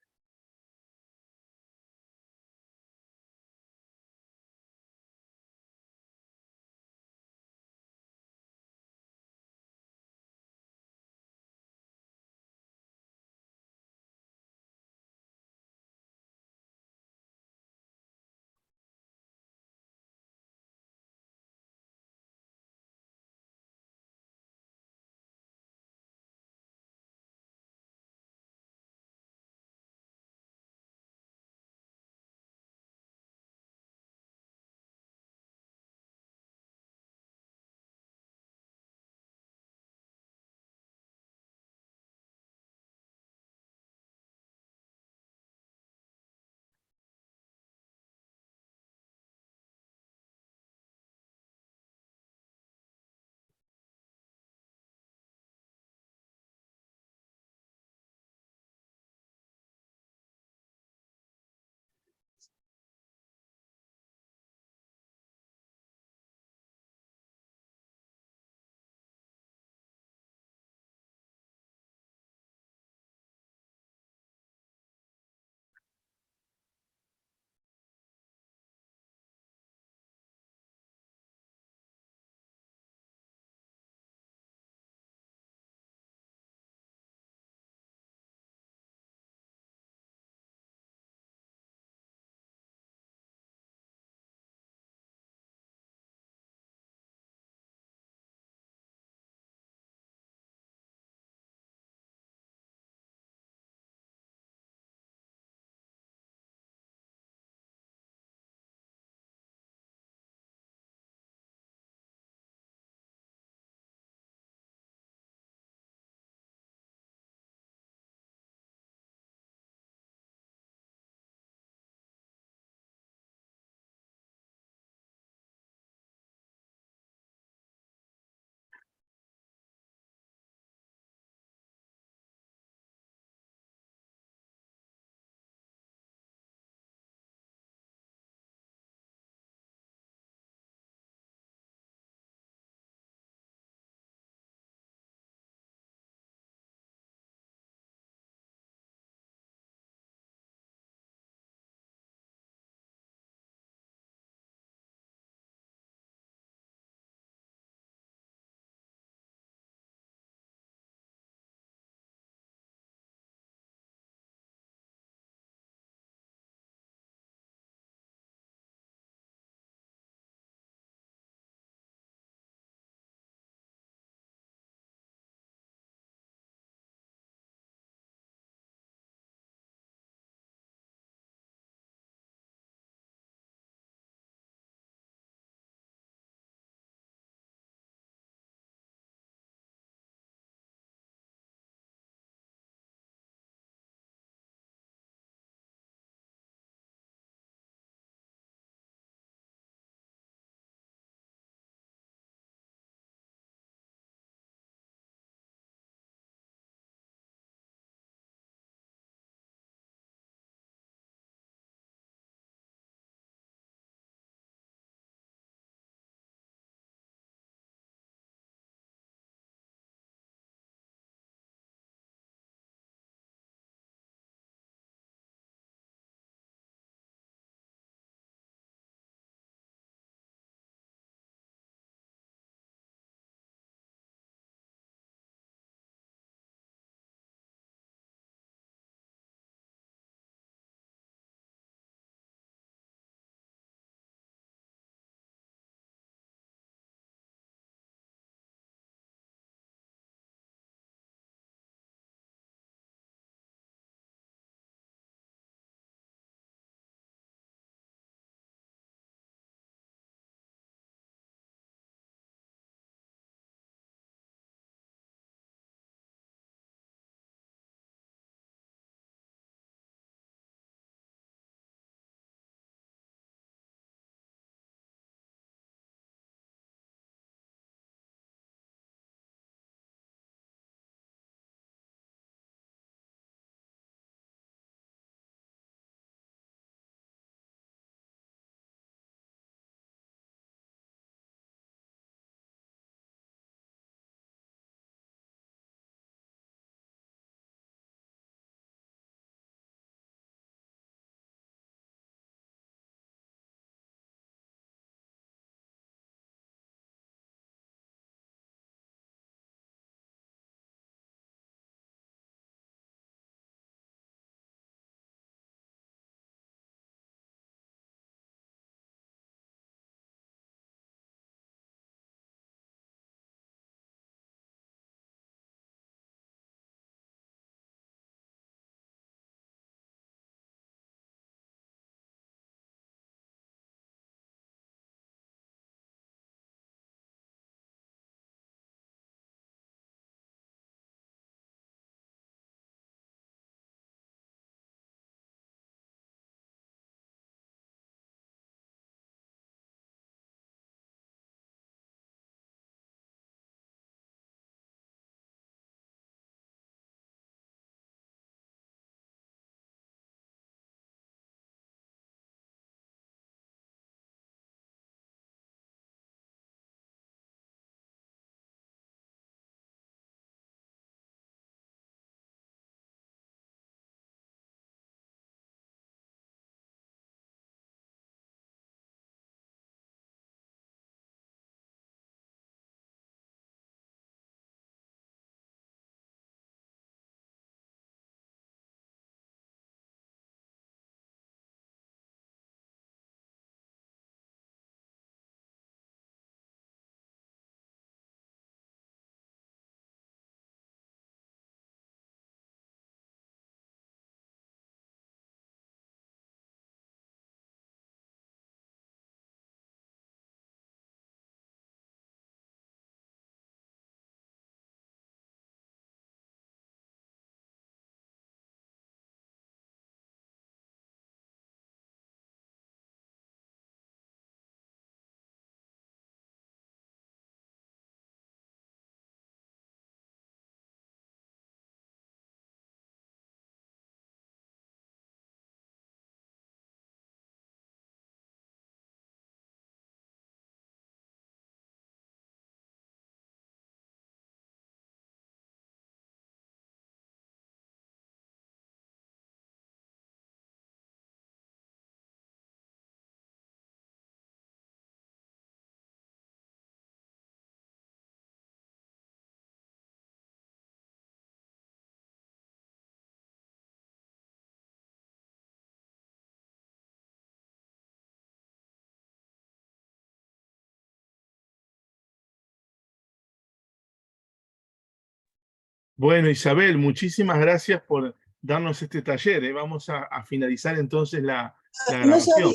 Bueno, Isabel, muchísimas gracias por darnos este taller. Vamos a finalizar entonces la No grabación.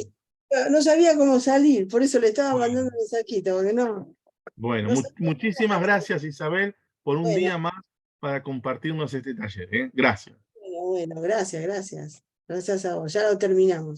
no sabía cómo salir, por eso le estaba Bueno, mandando un mensajito, porque no bueno, sabía muchísimas nada. gracias, Isabel, por un Bueno, día más para compartirnos este taller. Gracias. bueno, gracias, gracias. Gracias a vos, ya lo terminamos.